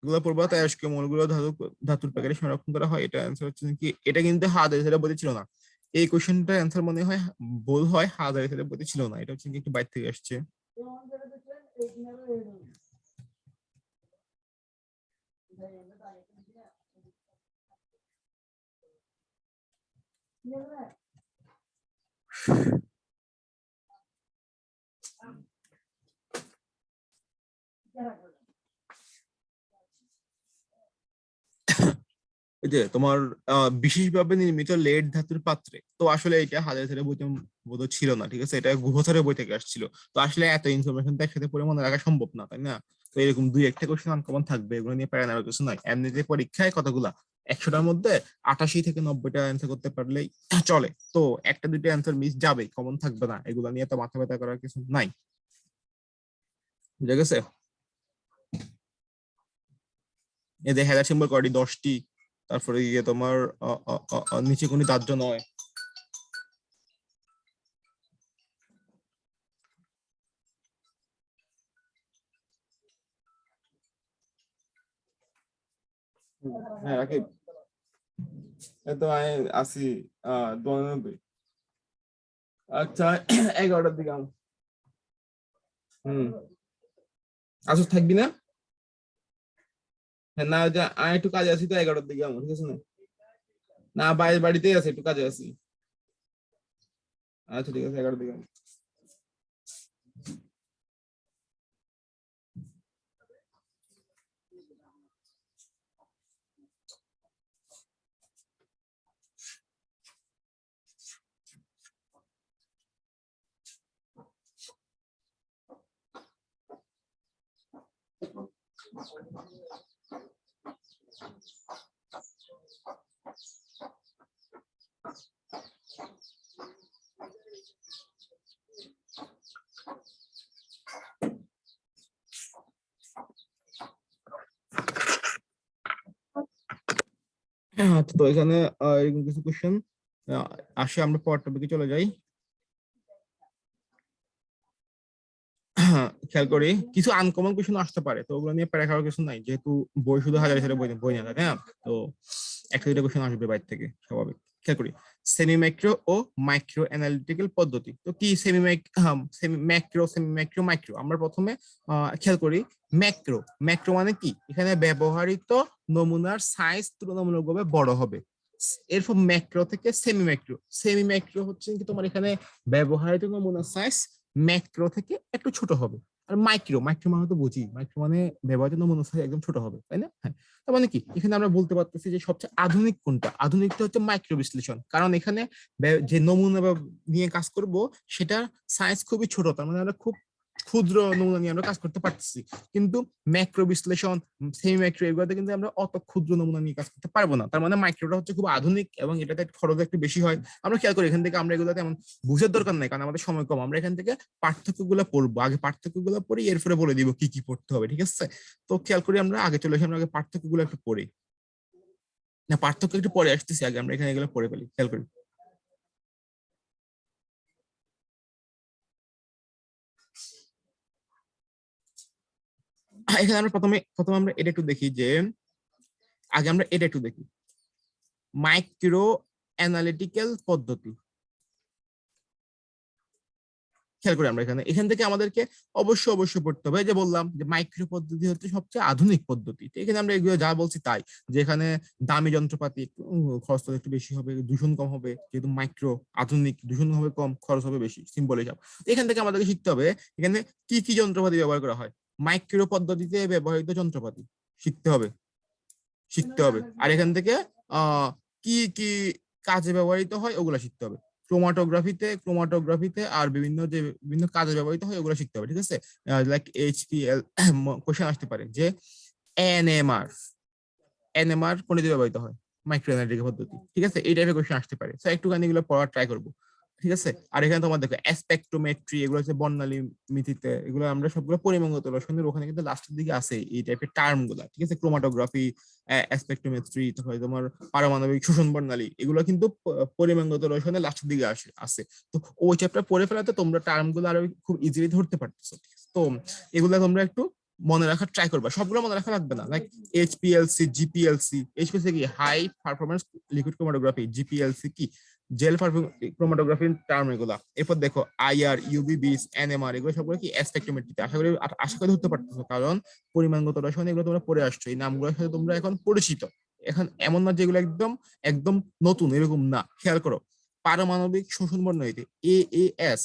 এগুলো পড়বা তাই আজকে মৌলগুলো ধাতুর প্যাকেটে সংরক্ষণ করা হয়। এটা অ্যান্সার হচ্ছে কি? এটা কিন্তু হাজার বইতে ছিল না। এই কোশ্চেনটার অ্যান্সার মনে হয় ভুল হয়, হাজার বইতে ছিল না। এটা হচ্ছে কি একটু বাইরে থেকে আসছে। এই যে তোমার বিশেষভাবে নির্মিত লেড ধাতুর পাত্রে, তো আসলে এটা হাজার বইতে বোধ ছিল না, ঠিক আছে। এটা গুহস্থানের বই থেকে আসছিল। তো আসলে এত ইনফরমেশন তো একসাথে পড়ে মনে রাখা সম্ভব না, তাই না? তো এরকম দুই একটা কোশ্চেন আনকমন থাকবে, এগুলো নিয়ে প্যারা নেওয়ার কিছু নয়। এমনিতে পরীক্ষায় কতগুলা 100টার মধ্যে 88 থেকে 90টা অ্যান্সার করতে পারলেই চলে। তো একটা দুইটা অ্যান্সার মিস যাবে, কমন থাকবে না, এগুলো নিয়ে তো মাথা ব্যথা করার কিছু নাই, বুঝা গেছে। এই যে হেলার সিম্বল কয়টি? 10টি। তারপরে গিয়ে তোমার নিচে কোনো দাহ্য নয়। হ্যাঁ রাকিব, এই তো আমি আছি 92। আচ্ছা, 11টার দিকে হুম আসলে থাকবি না? হ্যাঁ, না যে আমি একটু কাজে আছি, তো 11টার দিকে আমার, ঠিক আছে না? না বাইরে বাড়িতেই আছে, একটু কাজে আছি। আচ্ছা ঠিক আছে, 11টার দিকে তো এখানে এরকম কিছু কোশ্চেন আসে, আমরা পরের টপিকে চলে যাই। খেয়াল করি কিছু আনকমন কোশ্চেন আসতে পারে, তো ওগুলো নিয়ে প্যারা খাওয়ার কিছু নাই, যেহেতু বই শুধু হাজার হাজার বই বই না, তাই না? তো একটা দুটো কোশ্চেন আসবে বাইরে থেকে, স্বাভাবিক। খেয়াল করি সেমি মাইক্রো ও মাইক্রো অ্যানালিটিক্যাল পদ্ধতি। তো কি semi macro, semi micro, micro. আমরা প্রথমে খেয়াল করি ম্যাক্রো। ম্যাক্রো মানে কি? এখানে ব্যবহৃত নমুনার সাইজ তুলনামূলকভাবে বড় হবে। এরপর ম্যাক্রো থেকে সেমি মাইক্রো। সেমি মাইক্রো হচ্ছে কি তোমার এখানে ব্যবহৃত নমুনার সাইজ ম্যাক্রো থেকে একটু ছোট হবে। আর মাইক্রো, মাইক্রো মানে তো বুঝি, মাইক্রো মানে ব্যবহৃত নমুনা সাইজ একদম ছোট হবে, তাই না? হ্যাঁ। তার মানে কি এখানে আমরা বলতে পারতেছি যে সবচেয়ে আধুনিক কোনটা? আধুনিকটা হচ্ছে মাইক্রো বিশ্লেষণ, কারণ এখানে যে নমুনা নিয়ে কাজ করব সেটা সাইজ খুবই ছোট, তার মানে আমরা খুব ক্ষুদ্র নমুনা নিয়ে আমরা কাজ করতে পারতেছি। কিন্তু ম্যাক্রো বিশ্লেষণ, সেমি মাইক্রো, এগুলোতে কিন্তু আমরা অত ক্ষুদ্র নমুনা নিয়ে কাজ করতে পারবো না। তার মানে মাইক্রোটা হচ্ছে খুব আধুনিক এবং এটাতে খরচ একটু বেশি হয়। আমরা খেয়াল করি এখান থেকে আমরা এগুলোতে এমন বুঝার দরকার নাই, কারণ আমাদের সময় কম। আমরা এখান থেকে পার্থক্যগুলো পড়বো, আগে পার্থক্যগুলো পড়ি, এরপরে বলে দিব কি কি পড়তে হবে, ঠিক আছে? তো খেয়াল করি আমরা আগে চলে আসি, আমরা আগে পার্থক্যগুলো একটু পড়ি। না, পার্থক্য একটু পরে আসতেছি, আগে আমরা এখানে এগুলো পড়ে ফেলি। খেয়াল করি এখানে আমরা প্রথমে প্রথমে আমরা এটা একটু দেখি যে আগে আমরা এটা একটু দেখি মাইক্রো অ্যানালিটিক্যাল পদ্ধতি। খেয়াল করি আমরা এখানে এখান থেকে আমাদেরকে অবশ্যই পড়তে হবে। যে বললাম যে মাইক্রো পদ্ধতি হচ্ছে সবচেয়ে আধুনিক পদ্ধতি। তো এখানে আমরা এগুলো যা বলছি তাই, যে এখানে দামি যন্ত্রপাতি খরচ একটু বেশি হবে, দূষণ কম হবে, যেহেতু মাইক্রো আধুনিক, দূষণ হবে কম, খরচ হবে বেশি, সিম্পল হিসাব। এখান থেকে আমাদেরকে শিখতে হবে এখানে কি কি যন্ত্রপাতি ব্যবহার করা হয়, মাইক্রো পদ্ধতিতে ব্যবহৃত যন্ত্রপাতি শিখতে হবে, শিখতে হবে। আর এখান থেকে কি কি কাজে ব্যবহৃত হয় ওগুলো শিখতে হবে। ক্রোমাটোগ্রাফিতে আর বিভিন্ন কাজে ব্যবহৃত হয় ওগুলো শিখতে হবে, ঠিক আছে? লাইক এইচপিএল কোশ্চেন আসতে পারে যে এনএমআর, এনএমআর কোনটি ব্যবহৃত হয়? মাইক্রো অ্যানালিটিক্যাল পদ্ধতি, ঠিক আছে? এই টাইপের কোশ্চেন আসতে পারে। সো একটুখানি এগুলো পড়ার ট্রাই করবো, ঠিক আছে? আর এখানে তোমার দেখো অ্যাসপেক্টোমেট্রি, এগুলো হচ্ছে বর্ণালী মিতিতে, এগুলো আমরা সবগুলো পরিমাণগত রসায়নের ওখানে কিন্তু লাস্টের দিকে আছে এই টাইপের টার্ম গুলা, ঠিক আছে? ক্রোমাটোগ্রাফি, অ্যাসপেক্টোমেট্রি, তারপরে তোমার পারমাণবিক শোষণ বর্ণালী, এগুলো কিন্তু পরিমাণগত রসায়নের লাস্টের দিকে আছে। তো ওই চ্যাপ্টার পড়ে ফেলাতে তোমরা টার্ম গুলো আরো খুব ইজিলি ধরতে পারতেছো। তো এগুলা তোমরা একটু মনে রাখার ট্রাই করবা, সবগুলো মনে রাখা লাগবে না। Like HPLC, GPLC. এইচপিএলসি কি? High performance liquid chromatography. GPLC কি? জেল ক্রোমাটোগ্রাফি টার্ম এগুলা। এরপর দেখো আইআর, ইউভি বিস, এনএমআর, এগুলো সবগুলো কি স্পেকট্রোমেট্রিতে। আশা করি ধরতে পারতেছো, কারণ পরিমাণগত রসায়ন এগুলো তোমরা পড়ে আসছো, এই নামগুলোর সাথে তোমরা এখন পরিচিত। এখন এমন না যেগুলো একদম একদম নতুন, এরকম না। খেয়াল করো পারমাণবিক শোষণ বর্ণনীতে এএএস,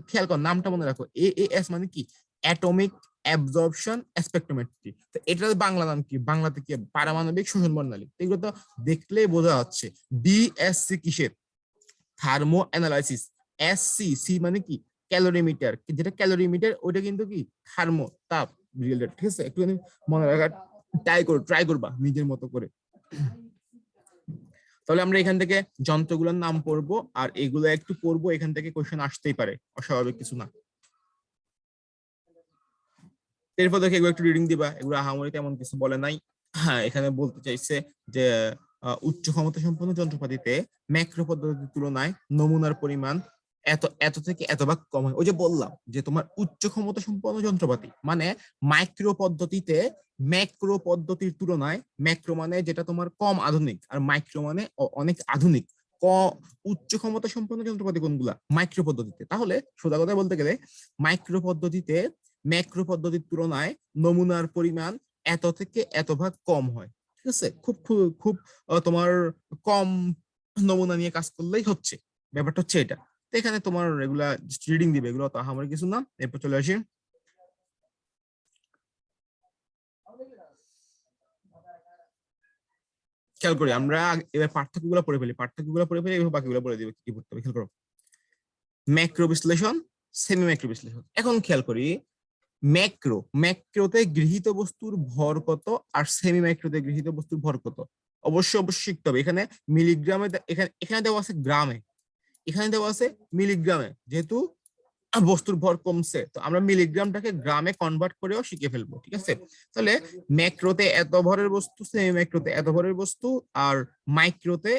খেয়াল করো নামটা মনে রাখো। এএএস মানে কি? Atomic absorption spectrometry. তো এটার বাংলা নাম কি? বাংলাতে কি? পারমাণবিক শোষণ বর্ণালী। এগুলো তো দেখলেই বোঝা যাচ্ছে। বিএসসি কিসের? Thermo analysis. এসসি, সি মানে কি? ক্যালোরিমিটার। যেটা ক্যালোরিমিটার ওইটা কিন্তু কি? থার্মো, তাপ রিলেটেড, ঠিক আছে? একটু মনে রাখার ট্রাই করবা নিজের মতো করে। তাহলে আমরা এখান থেকে যন্ত্রগুলোর নাম পড়বো, আর এগুলো একটু পড়বো, এখান থেকে কোশ্চেন আসতেই পারে, অস্বাভাবিক কিছু না। এরপর দেখে এগুলো একটু রিডিং দিবা, এগুলো আহামরি তেমন কিছু বলে নাই। হ্যাঁ, এখানে বলতে চাইছে যে উচ্চ ক্ষমতা সম্পন্ন যন্ত্রপাতিতে ম্যাক্রো পদ্ধতির তুলনায় নমুনার পরিমাণ এত এত থেকে এত ভাগ কম হয়। ওই যে বললাম যে তোমার উচ্চ ক্ষমতা সম্পন্ন যন্ত্রপাতি মানে মাইক্রো পদ্ধতিতে ম্যাক্রো পদ্ধতির তুলনায়, ম্যাক্রো মানে যেটা তোমার কম আধুনিক, আর মাইক্রো মানে অনেক আধুনিক। উচ্চ ক্ষমতা সম্পন্ন যন্ত্রপাতি কোনগুলা? মাইক্রো পদ্ধতিতে। তাহলে সোজা কথা বলতে গেলে মাইক্রো পদ্ধতিতে ম্যাক্রো পদ্ধতির তুলনায় নমুনার পরিমাণ এত থেকে এত ভাগ কম হয়, ঠিক আছে? খুব খুব খুব তোমার কম নমুনা নিয়ে কাজ করলেই হচ্ছে, ব্যাপারটা হচ্ছে এটা। তো এখানে তোমার রেগুলার রিডিং দিবে, এগুলো তো আমার কিছু না। এরপর চলে আসি খেয়াল করি আমরা এবার পার্থক্যগুলো পড়ে ফেলি, এবার বাকিগুলো বলে দিবে কি পড়তে হবে। খেয়াল করো ম্যাক্রো বিশ্লেষণ, সেমি ম্যাক্রো বিশ্লেষণ। এখন খেয়াল করি ম্যাক্রোতে গৃহীত বস্তুর ভর কত, আর সেমি ম্যাক্রোতে গৃহীত বস্তুর ভর কত? অবশ্যই শিখতে হবে। এখানে মিলিগ্রামে, এখানে এখানে দেওয়া আছে গ্রামে, এখানে দেওয়া আছে মিলিগ্রামে। যেহেতু বস্তুর ভর কমছে, তো আমরা মিলিগ্রামটাকে গ্রামে কনভার্ট করেও শিখে ফেলবো, ঠিক আছে। তাহলে ম্যাক্রোতে এত ভরের বস্তু, সেমি ম্যাক্রোতে এত ভরের বস্তু, আর মাইক্রোতে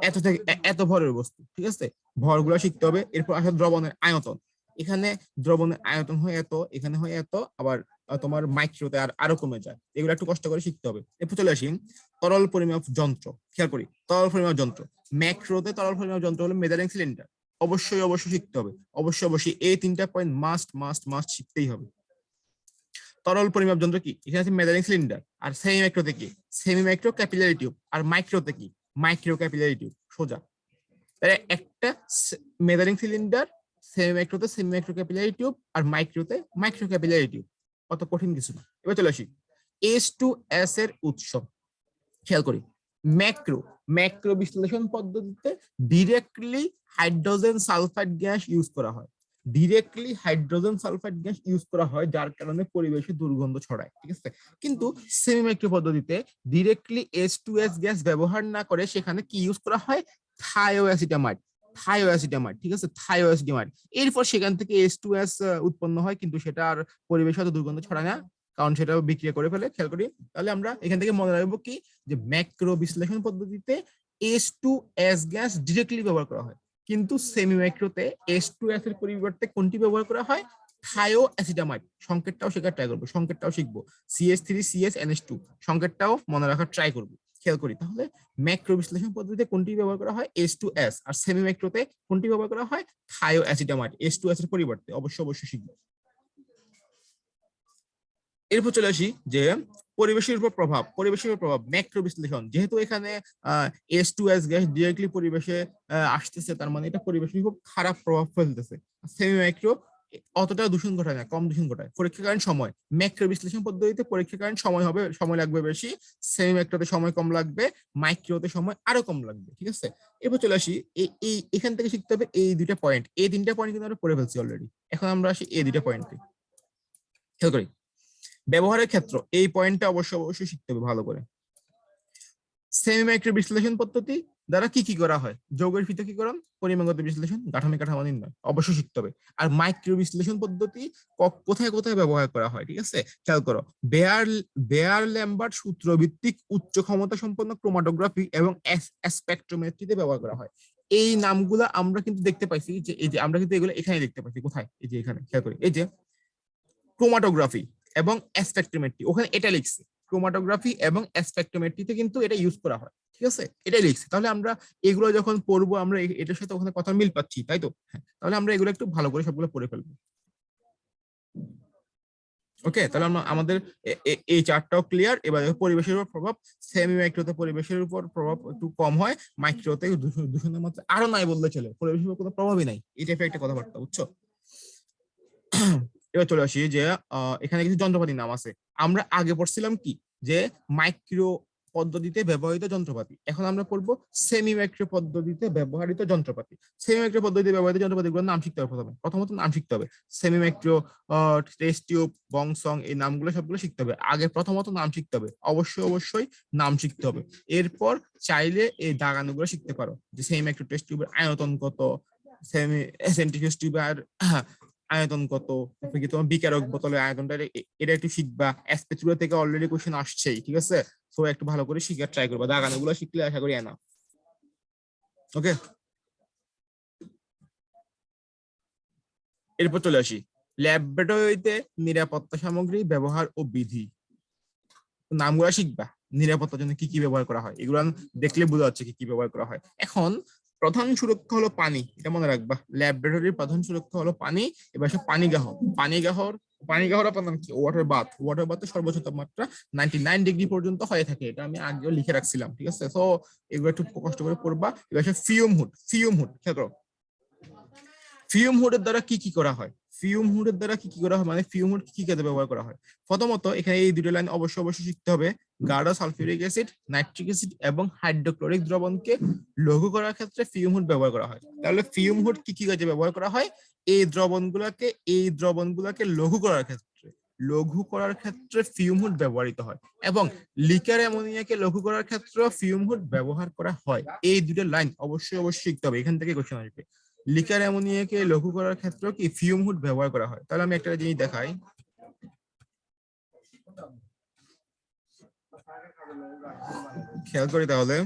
এত থেকে এত ভরের বস্তু, ঠিক আছে। ভরগুলো শিখতে হবে। এরপর আসলে দ্রবণের আয়তন, এখানে দ্রবণের আয়তন হয় এত, এখানে হয় এত, আবার তোমার মাইক্রোতে আরো কমে যায়, এগুলো একটু কষ্ট করে শিখতে হবে। এরপর চলে আসি তরল পরিমাপ যন্ত্র। খেয়াল করি, তরল পরিমাপ যন্ত্র, ম্যাক্রোতে তরল পরিমাপ যন্ত্র হলো মেজারিং সিলিন্ডার, অবশ্যই অবশ্যই শিখতে হবে, অবশ্যই অবশ্যই এই তিনটা পয়েন্ট মাস্ট মাস্ট মাস্ট শিখতেই হবে। তরল পরিমাপ যন্ত্র কি, এখানে আছে মেজারিং সিলিন্ডার। আর সেমি মাইক্রোতে কি, সেমি মাইক্রো ক্যাপিলারি টিউব। আর মাইক্রোতে কি, মাইক্রো ক্যাপিলারি টিউব। সোজা একটা মেজারিং সিলিন্ডার, সেমি মাইক্রোতে সেমি মাইক্রো ক্যাপিলারি টিউব, আর মাইক্রোতে মাইক্রো ক্যাপিলারি টিউব, অত কঠিন কিছু না। এবার চলে আসি H2S এর উৎস। খেয়াল করি, ম্যাক্রো ম্যাক্রো বিশ্লেষণ পদ্ধতিতে directly hydrogen sulphide gas use করা হয়, directly hydrogen sulphide gas use করা হয়, যার কারণে পরিবেশে দুর্গন্ধ ছড়ায়, ঠিক আছে। কিন্তু সেমি মাইক্রো পদ্ধতিতে ডিরেক্টলি H2S গ্যাস ব্যবহার না করে সেখানে কি ইউজ করা হয়, থায়োঅ্যাসিটামাইড, থায়োঅ্যাসিটামাইড, ঠিক আছে, থায়োঅ্যাসিটামাইড। এরপর সেখান থেকে H2S উৎপন্ন হয়, কিন্তু সেটা আর পরিবেশে অত দুর্গন্ধ ছড়ায় না, কারণ সেটা বিক্রিয়া করে ফেলে। খেয়াল করি, তাহলে আমরা এখান থেকে মনে রাখবো কি, যে ম্যাক্রো বিশ্লেষণ পদ্ধতিতে H2S গ্যাস ডিরেক্টলি ব্যবহার করা হয়, কিন্তু সেমি মাইক্রোতে H2S এর পরিবর্তে কোনটি ব্যবহার করা হয়, থায়োঅ্যাসিটামাইড। সংকেতটাও শেখার ট্রাই করবো, সংকেতটাও শিখবো, CH3CSNH2, সংকেতটাও মনে রাখার ট্রাই করবো। খেয়াল করি, তাহলে ম্যাক্রো বিশ্লেষণ পদ্ধতিতে কোনটি ব্যবহার করা হয়, H2S, আর সেমি মাইক্রোতে কোনটি ব্যবহার করা হয়, থায়োঅ্যাসিটামাইড, H2S এর পরিবর্তে। অবশ্যই অবশ্যই শিখবো। এরপর চলে আসি যে পরিবেশের উপর প্রভাব, পরিবেশের উপর প্রভাব ম্যাক্রো বিশ্লেষণ। যেহেতু এখানে H2S গ্যাস ডিরেক্টলি পরিবেশে আসতেছে, তার মানে এটা পরিবেশের খুব খারাপ প্রভাব ফেলতেছে। সেমি মাইক্রো অতটা দূষণ ঘটায় না, কম দূষণ ঘটায়। পরীক্ষাকালীন সময়, ম্যাক্রো বিশ্লেষণ পদ্ধতিতে পরীক্ষাকালীন সময় হবে, সময় লাগবে বেশি, সেমি মাইক্রোতে সময় কম লাগবে, মাইক্রোতে সময় আরো কম লাগবে, ঠিক আছে। এরপর চলে আসি এই এখান থেকে শিখতে হবে এই দুইটা পয়েন্ট, এই তিনটা পয়েন্ট কিন্তু আমরা পড়ে ফেলছি অলরেডি। এখন আমরা আসি এই দুইটা পয়েন্টে। খেয়াল করি, ব্যবহারের ক্ষেত্র, এই পয়েন্টটা অবশ্যই অবশ্যই শিখতে হবে ভালো করে। সেমি মাইক্রো বিশ্লেষণ পদ্ধতি দ্বারা কি কি করা হয়, যৌগের পৃথকীকরণ, পরিমাণগত বিশ্লেষণ, গাঠনিক কাঠামো নির্ণয়, অবশ্যই শিখতে হবে। আর মাইক্রো বিশ্লেষণ পদ্ধতি কোথায় কোথায় ব্যবহার করা হয়, ঠিক আছে। খেয়াল করো, বেয়ার ল্যাম্বার্ট সূত্র ভিত্তিক উচ্চ ক্ষমতা সম্পন্ন ক্রোমাটোগ্রাফি এবং স্পেকট্রোমেট্রিতে ব্যবহার করা হয়। এই নামগুলো আমরা কিন্তু দেখতে পাইছি, যে এই যে আমরা কিন্তু এগুলো এখানে দেখতে পাইছি। কোথায়, এই যে এখানে। খেয়াল করি, এই যে ক্রোমাটোগ্রাফি এবং স্পেকট্রোমেট্রি, ওখানে এটা লিখছি, ক্রোমাটোগ্রাফি এবং স্পেকট্রোমেট্রিতে কিন্তু এটা ইউজ করা হয়, ঠিক আছে, এটাই লিখছি। তাহলে আমরা এগুলো যখন পড়বো, আমরা এটার সাথে ওখানে কথা মিল পাচ্ছি, তাই তো। হ্যাঁ, তাহলে আমরা এগুলো একটু ভালো করে সবগুলো পড়ে ফেলবো। ওকে, তাহলে আমরা আমাদের এই চারটাও ক্লিয়ার। এবার পরিবেশের উপর প্রভাব, সেমি মাইক্রোতে পরিবেশের উপর প্রভাব একটু কম হয়, মাইক্রোতে দূষণের মাত্রা আরো নাই বললে চলে, পরিবেশের উপর কোনো প্রভাবই নাই, এই টাইপের একটা কথাবার্তা, বুঝছো। এবার চলে আসি যে এখানে কিছু যন্ত্রপাতির নাম আছে। আমরা আগে পড়ছিলাম কি, যে মাইক্রো পদ্ধতিতে ব্যবহৃত যন্ত্রপাতি, এখন আমরা পড়বো সেমি মাইক্রো পদ্ধতিতে ব্যবহৃত যন্ত্রপাতি। সেমি মাইক্রো পদ্ধতিতে ব্যবহৃত যন্ত্রপাতিগুলোর নাম শিখতে হবে। প্রথমত নাম শিখতে হবে, সেমি মাইক্রো, টেস্ট টিউব, বংসং, এই নামগুলো সবগুলো শিখতে হবে। আগে প্রথমত নাম শিখতে হবে, অবশ্যই অবশ্যই নাম শিখতে হবে। এরপর চাইলে এই দাগানোগুলো শিখতে পারো, যে সেমি মাইক্রো টেস্ট টিউবের আয়তন কত, সেমি সেন্ট্রিফিউজ টিউবের আয়তন কত, তারপরে কি তোমার বিকারক বোতলের আয়তনটা, এটা একটু শিখবা। স্প্যাচুলা থেকে অলরেডি কোশ্চেন আসছেই, ঠিক আছে। তো একটু ভালো করে শিখার ট্রাই করবা, দাগানোগুলো শিখলে আশা করি না। ওকে, এরপর চলে আসি ল্যাবরেটরিতে নিরাপত্তা সামগ্রী ব্যবহার ও বিধি। নামগুলো শিখবা, নিরাপত্তার জন্য কি কি ব্যবহার করা হয়, এগুলো দেখলে বোঝা যাচ্ছে কি কি ব্যবহার করা হয়। এখন প্রধান সুরক্ষা হলো পানি, এটা মনে রাখবা, ল্যাবরেটরির প্রধান সুরক্ষা হলো পানি। এবার সে পানিগাহর আপনার নাম কি, ওয়াটার বাথ। ওয়াটার বাথে সর্বোচ্চ তাপমাত্রা 99 ডিগ্রি পর্যন্ত হয়ে থাকে, এটা আমি আগেও লিখে রাখছিলাম, ঠিক আছে। তো এগুলো একটু কষ্ট করে পড়বা। এবার সে ফিউম হুড, ফিউম হুড খেয়াল করো, ফিউম হুডের দ্বারা কি কি করা হয়, ফিউম হুডের দ্বারা কি কি করা হয়, মানে ফিউম হুড কি কি কাজে ব্যবহার করা হয়। প্রথমত এখানে এই দুটো লাইন অবশ্যই অবশ্যই শিখতে হবে। গাঢ় সালফিউরিক অ্যাসিড, নাইট্রিক অ্যাসিড এবং হাইড্রোক্লোরিক দ্রবণকে লঘু করার ক্ষেত্রে ফিউম হুড ব্যবহার করা হয়। তাহলে ফিউম হুড কি কি কাজে ব্যবহার করা হয়, এই দ্রবণগুলোকে লঘু করার ক্ষেত্রে ফিউম হুড ব্যবহৃত হয়, এবং লিকার অ্যামোনিয়াকে লঘু করার ক্ষেত্রে ফিউম হুড ব্যবহার করা হয়। এই দুটো লাইন অবশ্যই অবশ্যই শিখতে হবে, এখান থেকে কোশ্চেন আসবে। লিকার অ্যামোনিয়াকে লঘু করার ক্ষেত্রে কি ফিউম হুড ব্যবহার করা হয়। তাহলে আমি একটা জিনিস দেখাই, খেয়াল করি তাহলে।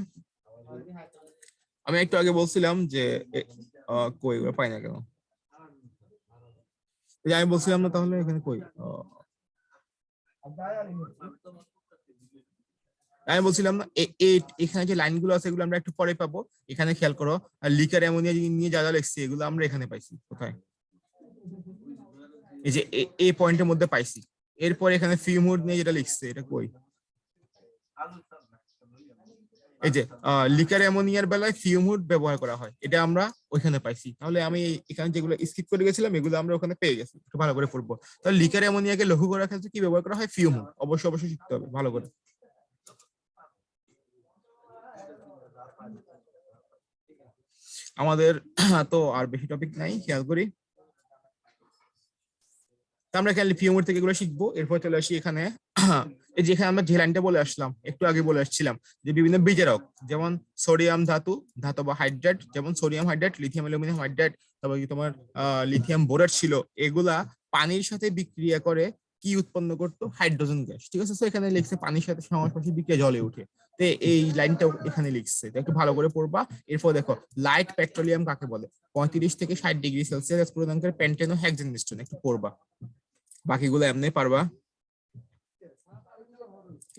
আমি একটু আগে বলছিলাম যে কই ওরা পাই না কেন, আমি বলছিলাম না তাহলে এখানে কই, আমি বলছিলাম না এখানে যে লাইনগুলো আছে এগুলো আমরা একটু পরে পাবো। এখানে খেয়াল করো, আর লিকার অ্যামোনিয়া নিয়ে যা যা লিখছি এগুলো আমরা এখানে পাইছি কোথায়, এই যে এই পয়েন্টের মধ্যে পাইছি। এরপর এখানে ফিউম হুড নিয়ে যেটা লিখছে এটা কই, এই যে লিকার অ্যামোনিয়ার বেলায় ফিউম হুড ব্যবহার করা হয়, এটা আমরা ওইখানে পাইছি। তাহলে আমি এখানে যেগুলো স্কিপ করে গেছিলাম এগুলো আমরা ওখানে পেয়ে গেছি, একটু ভালো করে পড়বো। তাহলে লিকার অ্যামোনিয়াকে লঘু করার ক্ষেত্রে কি ব্যবহার করা হয়, ফিউম হুড। অবশ্যই অবশ্যই শিখতে হবে ভালো করে। আমাদের তো আর বেশি টপিক নাই, খেয়াল করি। আমরা এখানে ফিউম হুড থেকে এগুলো শিখবো। এরপর চলে আসি এখানে, এই যেখানে আমরা যে লাইনটা বলে আসলাম, একটু আগে বলে আসছিলাম যে বিভিন্ন বিজারক, যেমন সোডিয়াম ধাতু, ধাতব হাইড্রেট, যেমন sodium hydrate, lithium aluminium hydrate, তারপর কি তোমার লিথিয়াম বোরেট ছিল, এগুলা পানির সাথে বিক্রিয়া করে কি উৎপন্ন করতো, হাইড্রোজেন গ্যাস। ঠিক আছে, তো এখানে লিখছে পানির সাথে সংস্পর্শে বিক্রিয়া জলে উঠে। তো এই লাইনটাও এখানে লিখছে, তো একটু ভালো করে পড়বা। এরপর দেখো লাইট পেট্রোলিয়াম কাকে বলে, 35 থেকে 60 ডিগ্রি সেলসিয়াস প্রদান করে পেন্টেন ও হেক্সেন মিশ্রণ, একটু পড়বা। বাকিগুলো এমনি পারবা।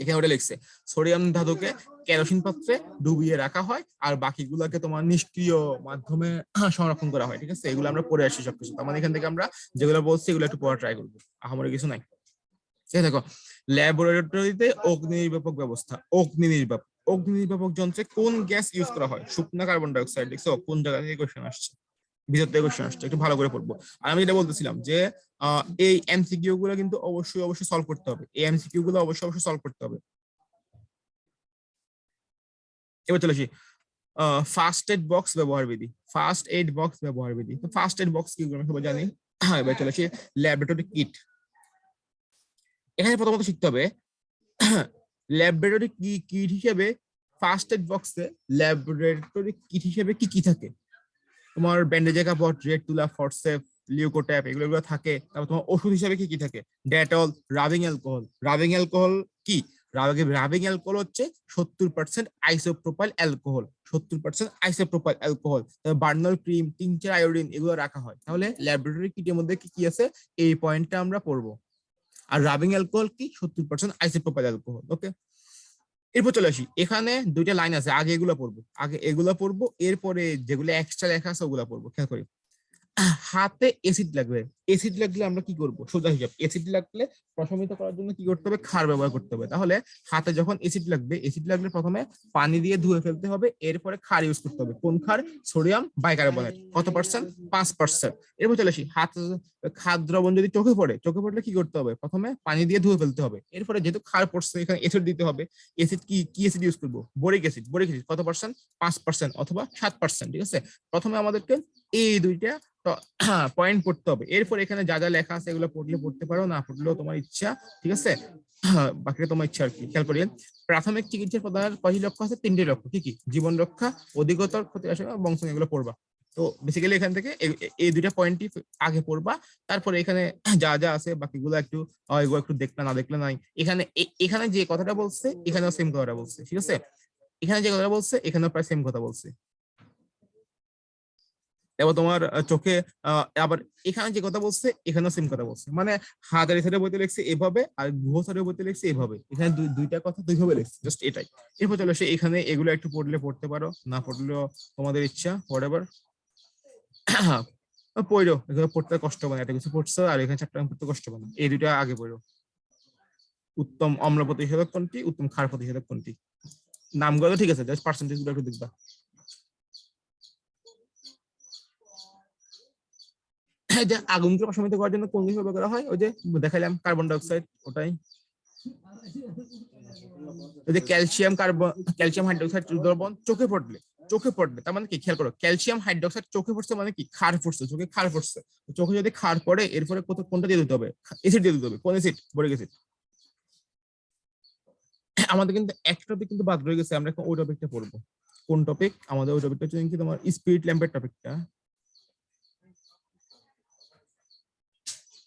এখানে ওটা লিখছে সোডিয়াম ধাতুকে কেরোসিন পাত্রে ডুবিয়ে রাখা হয়, আর বাকিগুলোকে তোমার নিষ্ক্রিয় মাধ্যমে সংরক্ষণ করা হয়। ঠিক আছে, এগুলো আমরা পড়ে আসছি সবকিছু। তার মানে এখান থেকে আমরা যেগুলো বলছি এগুলো একটু পড়া ট্রাই করবো, আহামরি কিছু নাই। ঠিক আছে, দেখো ল্যাবরেটরিতে অগ্নি নির্বাপক ব্যবস্থা। অগ্নি নির্বাপক যন্ত্রে কোন গ্যাস ইউজ করা হয়, শুকনা কার্বন ডাইঅক্সাইড। দেখছো কোন জায়গা থেকে কোশ্চেন আসছে, ভিতর থেকে কোশ্চেন আসছে, একটু ভালো করে পড়বো। আর আমি যেটা বলতেছিলাম যে এই এমসিকিউ গুলো কিন্তু অবশ্যই অবশ্যই সলভ করতে হবে, এই এমসিকিউ গুলো অবশ্যই অবশ্যই সলভ করতে হবে। এবার চলে আসি ফার্স্ট এড বক্স ব্যবহার বিধি। ফার্স্ট এড বক্স ব্যবহার বিধি, তো ফার্স্ট এড বক্স কি আমরা সবাই জানি। এবার চলে আসি ল্যাবরেটরি কিট। এখানে প্রথমত শিখতে হবে ল্যাবরেটরি কিট হিসেবে, ফার্স্ট এড বক্সে ল্যাবরেটরি কিট হিসেবে কি কি থাকে। তোমার ব্যান্ডেজের কাপড়, রেড তুলা, ফরসেপ, লিউকোট্যাপ, এগুলো এগুলো থাকে। তারপর তোমার ওষুধ হিসেবে কি কি থাকে, Dettol, rubbing alcohol. Rubbing alcohol কি, রাবিং অ্যালকোহল হচ্ছে 70% isopropyl alcohol, 70% isopropyl alcohol. বার্নাল cream, tincture iodine, এগুলো রাখা হয়। তাহলে ল্যাবরেটরি কিটের মধ্যে কি কি আছে এই পয়েন্টটা আমরা পড়বো। আর রাবিং অ্যালকোহল কি, 70% আইসোপ্রোপাইল অ্যালকোহল। ওকে, এরপর চলে আসি, এখানে দুইটা লাইন আছে, আগে এগুলো পড়বো, আগে এগুলো পড়বো, এরপরে যেগুলো এক্সট্রা লেখা আছে ওগুলো পড়বো। খেয়াল করি, হাতে এসিড লাগবে। এসিড লাগলে আমরা কি করব, সোজা হিসাব, এসিড লাগলে প্রশমিত করার জন্য কি করতে হবে, ক্ষার ব্যবহার করতে হবে। তাহলে হাতে যখন এসিড লাগবে, এসিড লাগলে প্রথমে পানি দিয়ে ধুয়ে ফেলতে হবে, এরপরে ক্ষার ইউজ করতে হবে। কোন ক্ষার, সোডিয়াম বাইকার্বনেট। কত পার্সেন্ট, 5%। এরপর চলে আসি, হাত ক্ষার দ্রবণ যদি চোখে পড়ে, চোখে পড়লে কি করতে হবে, প্রথমে পানি দিয়ে ধুয়ে ফেলতে হবে, এরপরে যেহেতু ক্ষার পড়ছে এখানে এসিড দিতে হবে। এসিড কি কি এসিড ইউজ করবো, বোরিক অ্যাসিড। বোরিক অ্যাসিড কত পার্সেন্ট, 5% অথবা 7%। ঠিক আছে, প্রথমে আমাদেরকে এই দুইটা পয়েন্ট পড়তে হবে। এরপর এখানে যা যা লেখা আছে এগুলো পড়লে পড়তে পারো, না পড়লেও তোমার ইচ্ছা। ঠিক আছে, বাকিটা তোমার ইচ্ছা আর কি। খেয়াল করি, প্রাথমিক চিকিৎসার প্রধান কয়টি লক্ষ্য আছে, 3টি লক্ষ্য। কি কি, জীবন রক্ষা, অধিকতর ক্ষতি আসা, বংশ, এগুলো পড়বা। তো বেসিক্যালি এখান থেকে এই দুইটা পয়েন্টই আগে পড়বা। তারপরে এখানে যা যা আছে বাকিগুলো একটু এগুলো একটু দেখলে না দেখলে নাই। এখানে এখানে যে কথাটা বলছে এখানেও সেম কথাটা বলছে। ঠিক আছে, এখানে যে কথাটা বলছে এখানেও প্রায় সেম কথা বলছে। এবার তোমার চোখে আবার এখানে যে কথা বলছে এখানেও সেম কথা বলছে, মানে হাজারি সাইডে বইতে লিখছে এভাবে আর গুহ সাইডে বইতে লিখছে এভাবে। এখানে দুইটা কথা দুইভাবে লিখছে, জাস্ট এটাই। এরপর চলে সে এখানে এগুলো একটু পড়লে পড়তে পারো, না পড়লেও তোমাদের ইচ্ছা, হোয়াট এভার। পড়ো, এগুলো পড়তে কষ্ট হবে না, এটা কিছু পড়ছো আর এখানে চ্যাপ্টার পড়তে কষ্ট হবে না। এই দুইটা আগে পড়ো। উত্তম অম্ল প্রতিষেধক কোনটি, উত্তম ক্ষার প্রতিষেধক কোনটি, নামগুলো ঠিক আছে, জাস্ট পার্সেন্টেজ গুলো একটু দেখবা। যে আগুনকে প্রশমিত করার জন্য কোন গ্যাস ব্যবহার করা হয়, ওই যে দেখাইলাম কার্বন ডাইঅক্সাইড, ওটাই। ওই যে ক্যালসিয়াম হাইড্রোক্সাইড দ্রবণ চোখে পড়লে তার মানে কি, খেয়াল করো, ক্যালসিয়াম হাইড্রোক্সাইড চোখে পড়ছে মানে কি, ক্ষার পড়ছে, চোখে ক্ষার পড়ছে। চোখে যদি ক্ষার পড়ে এরপরে কোনটা দিয়ে দিতে হবে, এসিড দিয়ে দিতে হবে। কোন এসিড, বোরিক অ্যাসিড। আমাদের কিন্তু একটা টপিক কিন্তু বাদ রয়ে গেছে, আমরা এখন ওই টপিকটা পড়বো। কোন টপিক, আমাদের ওই টপিকটা হচ্ছে কি তোমার স্পিরিট ল্যাম্পের টপিকটা।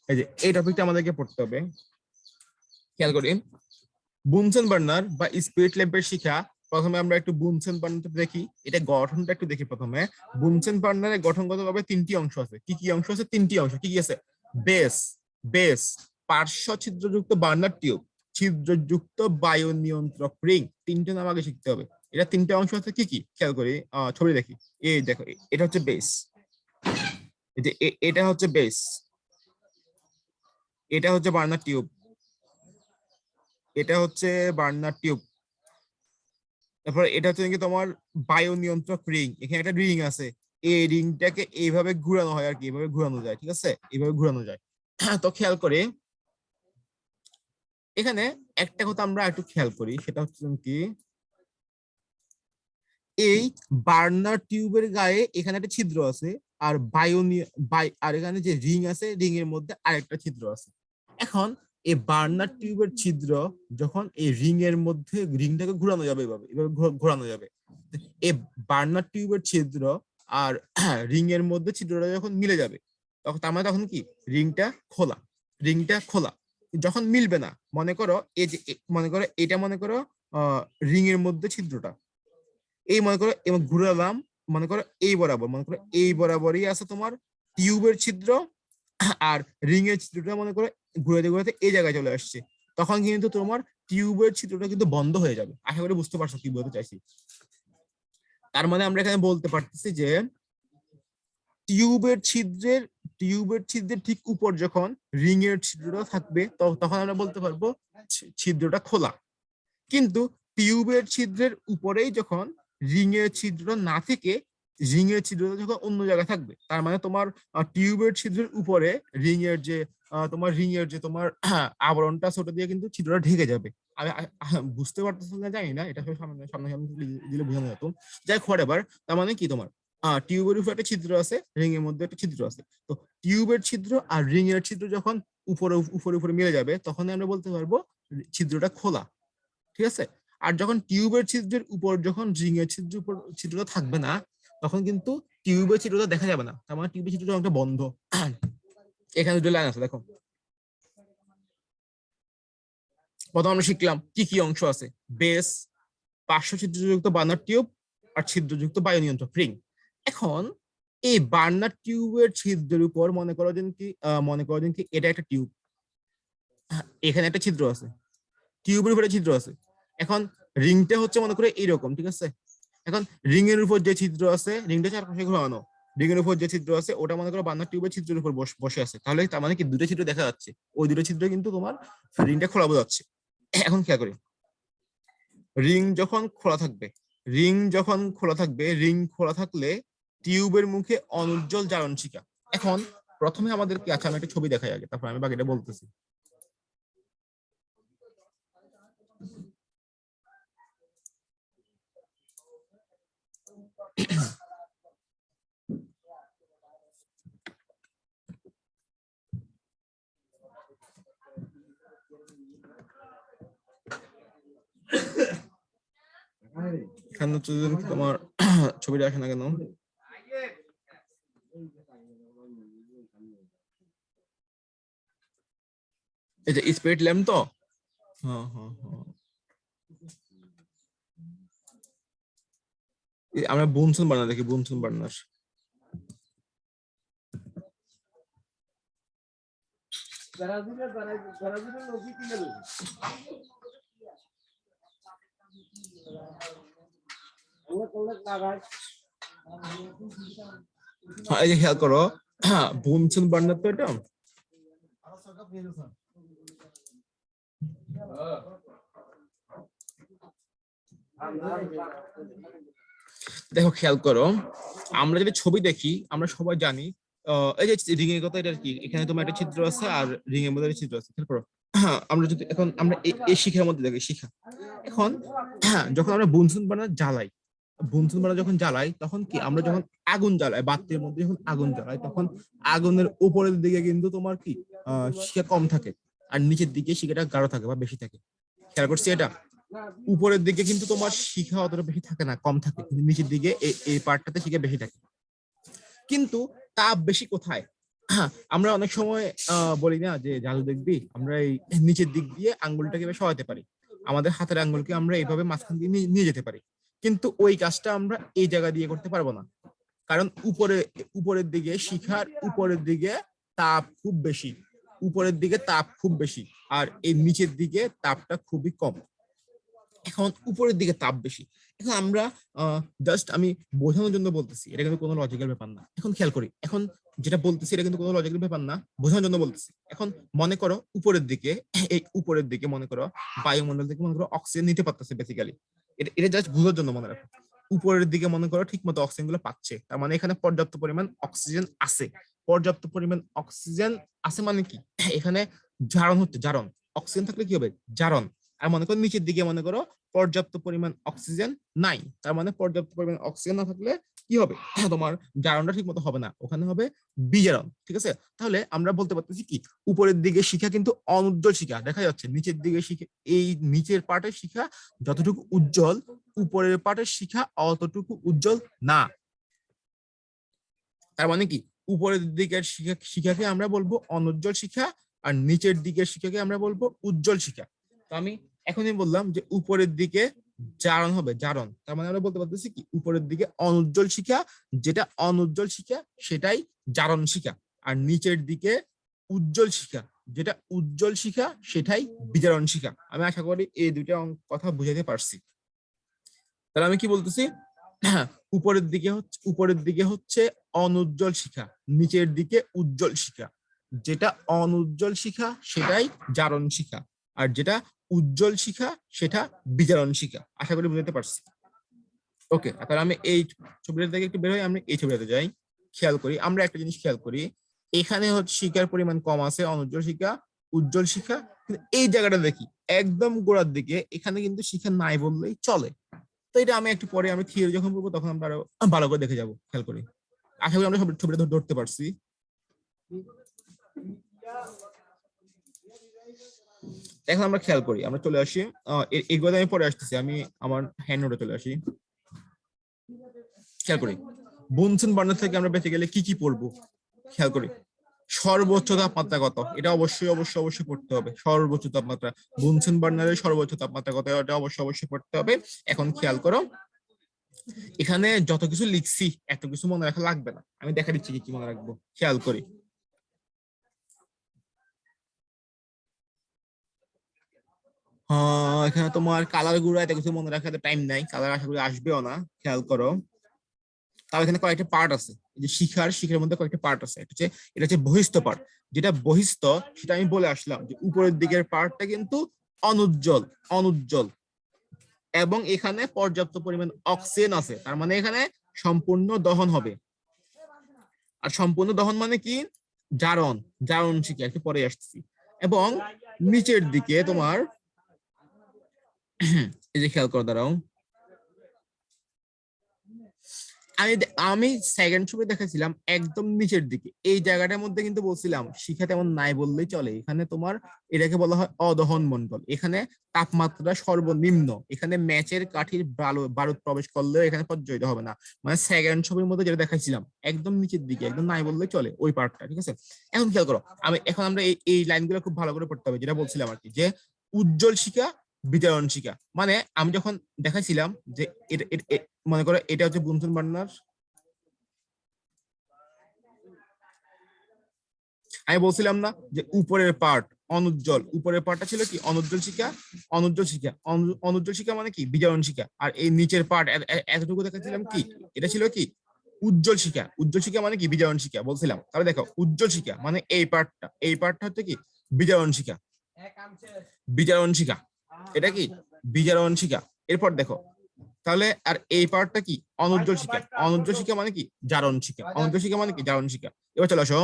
এই যে এই টপিকটা আমাদেরকে পড়তে হবে, খেয়াল করি। বুনসেন বার্নার বা স্পিরিট ল্যাম্পের শিখা। প্রথমে আমরা একটু বুনসেন বার্নারটা দেখি, এটা গঠনটা একটু দেখি। প্রথমে বুনসেন বার্নারের গঠনগতভাবে তিনটি অংশ আছে। কি কি অংশ আছে? তিনটি অংশ। কি কি আছে? বেস, বেস, পার্শ্ব ছিদ্রযুক্ত বার্নার টিউব, ছিদ্রযুক্ত বায়ু নিয়ন্ত্রক রিং। তিনটে নাম আগে শিখতে হবে। এটা তিনটে অংশ আছে। কি কি খেয়াল করি, ছবি দেখি। এই দেখো, এটা হচ্ছে বেস, এটা হচ্ছে বেস, এটা হচ্ছে বার্নার টিউব, এটা হচ্ছে বার্নার টিউব। তারপর এটা হচ্ছে কি তোমার বায়ু নিয়ন্ত্রক রিং। এখানে একটা রিং আছে, এই রিংটাকে এইভাবে ঘুরানো হয় আর কি, এইভাবে ঘুরানো যায়। ঠিক আছে, এইভাবে ঘুরানো যায়। তো খেয়াল করে এখানে একটা কথা আমরা একটু খেয়াল করি, সেটা হচ্ছে কি, এই বার্নার টিউবের গায়ে এখানে একটা ছিদ্র আছে, আর আর এখানে যে রিং আছে, রিং এর মধ্যে আরেকটা ছিদ্র আছে। এখন এই বার্নার টিউবের ছিদ্র যখন এই রিং এর মধ্যে, রিংটাকে ঘোরানো যাবে, এভাবে এভাবে ঘোরানো যাবে। এই বার্নার টিউবের ছিদ্র আর রিং এর মধ্যে ছিদ্রটা যখন মিলে যাবে, তখন তার মানে তখন কি, রিংটা খোলা, রিংটা খোলা। যখন মিলবে না, মনে করো এই যে মনে করো এটা, মনে করো রিং এর মধ্যে ছিদ্রটা, এই মনে করো এবং ঘুরালাম, মনে করো এই বরাবর, মনে করো এই বরাবরই আছে তোমার টিউবের ছিদ্র, আর রিং এর ছিদ্রটা মনে করো ঘুরাতে ঘুরাতে এই জায়গায় চলে আসছে। তখন কিন্তু তোমার টিউবের ছিদ্রটা কিন্তু বন্ধ হয়ে যাবে। আশা করি বুঝতে পারছো কি বলতে চাইছি। তার মানে আমরা এখানে বলতে পারতেছি যে টিউবের ছিদ্রের ঠিক উপর যখন রিং এর ছিদ্রটা থাকবে, তখন আমরা বলতে পারবো ছিদ্রটা খোলা। কিন্তু টিউবের ছিদ্রের উপরেই যখন রিং এর ছিদ্র না থেকে, রিং এর ছিদ্রটা যখন অন্য জায়গায় থাকবে, তার মানে তোমার টিউবের ছিদ্রের উপরে রিং এর যে তোমার আবরণটা, ছোট দিয়ে কিন্তু ছিদ্রটা ঢেকে যাবে। আমি বুঝতে পারতেছি না, জানি না, এটা সামনে সামনে দিলে বোঝানো যেত। যাই হোক, এবার তার মানে কি, তোমার টিউবের উপরে একটা ছিদ্র আছে, রিং এর মধ্যে একটা ছিদ্র আছে। তো টিউবের ছিদ্র আর রিং এর ছিদ্র যখন উপরে উপরে উপরে মিলে যাবে, তখন আমরা বলতে পারবো ছিদ্রটা খোলা। ঠিক আছে। আর যখন টিউবের ছিদ্রের উপর যখন রিং এর ছিদ্রের উপর ছিদ্রটা থাকবে না, তখন কিন্তু টিউবের ছিদ্রটা দেখা যাবে না, তার মানে টিউবের ছিদ্রটা অনেকটা বন্ধ। এখানে দুটো লাইন আছে, দেখো। প্রথম আমরা শিখলাম কি কি অংশ আছে। বেস, পার্শ্ব ছিদ্রযুক্ত বার্নার টিউব, আর ছিদ্রযুক্ত বায়ু নিয়ন্ত্রক রিং। এখন এই বার্নার টিউবের ছিদ্রের উপর মনে করো কি এটা একটা টিউব, এখানে একটা ছিদ্র আছে, টিউবের উপরে ছিদ্র আছে। এখন রিংটা হচ্ছে মনে করে এইরকম, ঠিক আছে। এখন রিং এর উপর যে ছিদ্র আছে, রিংটা চারপাশে ঘোরানো, রিং এর উপর যে ছিদ্র আছে ওটা মনে করো বার্নার টিউবের ছিদ্রের উপর বসে আছে। তাহলে তার মানে কি, দুটো ছিদ্র দেখা যাচ্ছে, ওই দুটো ছিদ্র কিন্তু তোমার রিংটা খোলা বোঝাচ্ছে। এখন খেয়াল করি, রিং যখন খোলা থাকবে, রিং খোলা থাকলে টিউবের মুখে অনুজ্জ্বল জ্বালন শিখা। এখন প্রথমে আমাদেরকে, আচ্ছা আমি একটা ছবি দেখাই আগে, তারপর আমি বাকিটা বলতেছি। এখানে হচ্ছে তোমার ছবিটা আসে না কেন? এই যে স্পিরিট ল্যাম্প তো, হ্যাঁ হ্যাঁ হ্যাঁ, আমরা বুনসন বার্নার দেখি, বুনসন বার্নার। এই যে খেয়াল করো, বুনসন বার্নার তো এটা। দেখো খেয়াল করো, আমরা যদি ছবি দেখি, আমরা সবাই জানি এই যে রিং এর কথা, এটা কি, এখানে তোমার একটা ছিদ্র আছে আর রিং এর মধ্যে একটা ছিদ্র আছে। খেয়াল করো, আমরা যদি এখন আমরা এই শিখার মধ্যে দেখি, শিখা। এখন যখন আমরা বুনসুন বানা যখন জ্বালাই, তখন কি, আমরা যখন আগুন জ্বালাই, বাতির মধ্যে যখন আগুন জ্বালাই, তখন আগুনের উপরের দিকে কিন্তু তোমার কি শিখা কম থাকে, আর নিচের দিকে শিখাটা গাঢ় থাকে বা বেশি থাকে। খেয়াল করছি এটা, উপরের দিকে কিন্তু তোমার শিখা অতটা বেশি থাকে না, কম থাকে, কিন্তু নিচের দিকে এই পার্টটাতে শিখা বেশি থাকে। কিন্তু তাপ বেশি কোথায়? আমরা অনেক সময় বলি না যে জাদু দেখবি, আমরা এই নিচের দিক দিয়ে আঙ্গুলটাকে এভাবে সরাতে পারি, আমাদের হাতের আঙ্গুলকে আমরা এইভাবে মাঝখান দিয়ে নিয়ে যেতে পারি, কিন্তু ওই কাজটা আমরা এই জায়গা দিয়ে করতে পারবো না, কারণ উপরের দিকে শিখার উপরের দিকে তাপ খুব বেশি, উপরের দিকে তাপ খুব বেশি, আর এই নিচের দিকে তাপটা খুবই কম। এখন উপরের দিকে তাপ বেশি, এখন আমরা জাস্ট আমি বোঝানোর জন্য বলতেছি, এটা কিন্তু কোনো লজিক্যাল ব্যাপার না। এখন খেয়াল করি, এখন যেটা বলতেছি এটা কিন্তু কোনো লজিক্যাল ব্যাপার না, বোঝানোর জন্য বলতেছি। এখন মনে করো উপরের দিকে, এই উপরের দিকে মনে করো বায়ুমণ্ডল থেকে মনে করো অক্সিজেন নিতে পারতেছে বেসিক্যালি, এটা জাস্ট বোঝার জন্য মনে রাখো। উপরের দিকে মনে করো ঠিক মতো অক্সিজেন গুলো পাচ্ছে, তার মানে এখানে পর্যাপ্ত পরিমাণ অক্সিজেন আছে। পর্যাপ্ত পরিমাণ অক্সিজেন আছে মানে কি, এখানে জারণ হচ্ছে, জারণ। অক্সিজেন থাকলে কি হবে, জারণ। আর মনে করো নিচের দিকে মনে করো পর্যাপ্ত পরিমাণ অক্সিজেন নাই, তার মানে পর্যাপ্ত পরিমাণ অক্সিজেন না থাকলে কি হবে, তোমার জারণটা ঠিক মতো হবে না, ওখানে হবে বিজারণ। ঠিক আছে, তাহলে আমরা বলতে পারতেছি কি, উপরের দিকে শিখা কিন্তু অনুজ্জ্বল শিখা দেখা যাচ্ছে, নিচের দিকে শিখা, এই নিচের পার্টের শিখা যতটুকু উজ্জ্বল, উপরের পার্টের শিখা অতটুকু উজ্জ্বল না। তার মানে কি, উপরের দিকের শিখাকে আমরা বলবো অনুজ্জ্বল শিখা, আর নিচের দিকের শিখাকে আমরা বলবো উজ্জ্বল শিখা। তো আমি এখনই বললাম যে উপরের দিকে জারণ হবে, জারণ, তার মানে আমরা বলতে পারতেছি কি, উপরের দিকে অনুজ্জ্বল শিখা, যেটা অনুজ্জ্বল শিখা সেটাই জারণ শিখা, আর নিচের দিকে উজ্জ্বল শিখা, যেটা উজ্জ্বল শিখা সেটাই বিজারণ শিখা। আমি আশা করি এই দুইটা কথা বুঝাতে পারছি। তাহলে আমি কি বলতেছি, উপরের দিকে হচ্ছে অনুজ্জ্বল শিখা, নিচের দিকে উজ্জ্বল শিখা, যেটা অনুজ্জ্বল শিখা সেটাই জারণ শিখা, আর যেটা উজ্জ্বল শিখা সেটা বিজারণ শিখা। আশা করি বুঝতে পারছি। ওকে, তাহলে আমি এই ছবিটা থেকে একটু বের হই, আমি এই ছবিটাতে যাই। খেয়াল করি, আমরা একটা জিনিস খেয়াল করি, এখানে হচ্ছে শিখার পরিমাণ কম আছে, অনুজ্জ্বল শিখা, উজ্জ্বল শিখা, কিন্তু এই জায়গাটা দেখি একদম গোড়ার দিকে, এখানে কিন্তু শিখা নাই বললেই চলে। তো এটা আমি একটু পরে, আমি থিওরি যখন পড়বো তখন আমরা আরো ভালো করে দেখে যাবো। খেয়াল করি, আশা করি আমরা সব ছবিটা ধরতে পারছি। এখন আমরা খেয়াল করি, আমরা চলে আসি, এগুলো আমি পরে আসতেছি, আমি আমার হ্যান্ড নোটে চলে আসি। খেয়াল করি, বুনসেন বার্নার থেকে আমরা বেঁচে গেলে কি কি পড়বো। খেয়াল করি, সর্বোচ্চ তাপমাত্রা কত, এটা অবশ্যই পড়তে হবে। সর্বোচ্চ তাপমাত্রা, বুনসেন বার্নারের সর্বোচ্চ তাপমাত্রা কত, এটা অবশ্যই পড়তে হবে। এখন খেয়াল করো, এখানে যত কিছু লিখছি এত কিছু মনে রাখা লাগবে না, আমি দেখা দিচ্ছি কি কি মনে রাখবো। খেয়াল করি, এখানে তোমার কালার গুলো এত কিছু মনে রাখার টাইম নাই, কালার আশা করি আসবেও না। খেয়াল করো, তাও এখানে কয়েকটা পার্ট আছে, এই যে শিখার মধ্যে কয়েকটা পার্ট আছে। এটা হচ্ছে বহিস্থ পার্ট, যেটা বহিস্থ সেটা আমি বলে আসলাম যে উপরের দিকের পার্টটা কিন্তু অনুজ্জ্বল, অনুজ্জ্বল, এবং এখানে পর্যাপ্ত পরিমাণ অক্সিজেন আছে, তার মানে এখানে সম্পূর্ণ দহন হবে। আর সম্পূর্ণ দহন মানে কি, জারণ, জারণ শিখে একটু পরে আসছি। এবং নিচের দিকে তোমার এই যে খেয়াল করে দাঁড়াও, আমি আমি সেকেন্ড ছবি দেখাছিলাম একদম নিচের দিকে, এই জায়গাটার মধ্যে কিন্তু বলছিলাম শিখা তেমন নাই বললেই চলে। এখানে তোমার এটাকে বলা হয় অদহন মন্ডল, এখানে তাপমাত্রা সর্বনিম্ন, এখানে ম্যাচের কাঠির বারুদ প্রবেশ করলেও এখানে প্রজ্বলিত হবে না। মানে সেকেন্ড ছবির মধ্যে যেটা দেখাইছিলাম একদম নিচের দিকে, একদম নাই বললেই চলে ওই পার্টটা। ঠিক আছে, এখন খেয়াল করো, এখন আমরা এই লাইনগুলো খুব ভালো করে পড়তে হবে, যেটা বলছিলাম আর কি, যে উজ্জ্বল শিখা, বিতরণ শিখা। মানে আমি যখন দেখাইছিলাম যে মনে করো এটা হচ্ছে বুনসেন বার্নার, আমি বলছিলাম না যে উপরের পার্ট অনুজ্জ্বল, উপরের পার্টটা ছিল কি অনুজ্জ্বল শিখা, অনুজ্জ্বল শিখা, অনুজ্জ্বল শিখা মানে কি বিজারণ শিখা, আর এই নিচের পার্ট এতটুকু দেখাচ্ছিলাম কি, এটা ছিল কি উজ্জ্বল শিখা। উজ্জ্বল শিখা মানে কি বিজারণ শিখা বলছিলাম। তাহলে দেখো উজ্জ্বল শিখা মানে এই পার্টটা হচ্ছে কি বিজারণ শিখা, বিজারণ শিখা, এটা কি বিজারণ শিখা। এরপর দেখো, তাহলে আর এই পার্টটা কি অনুজ্জ্বল শিখা, অনুজ্জ্বল শিখা মানে কি জারণ শিখা, অনুজ্জ্বল শিখা মানে কি জারণ শিখা। এবার চলো আসো,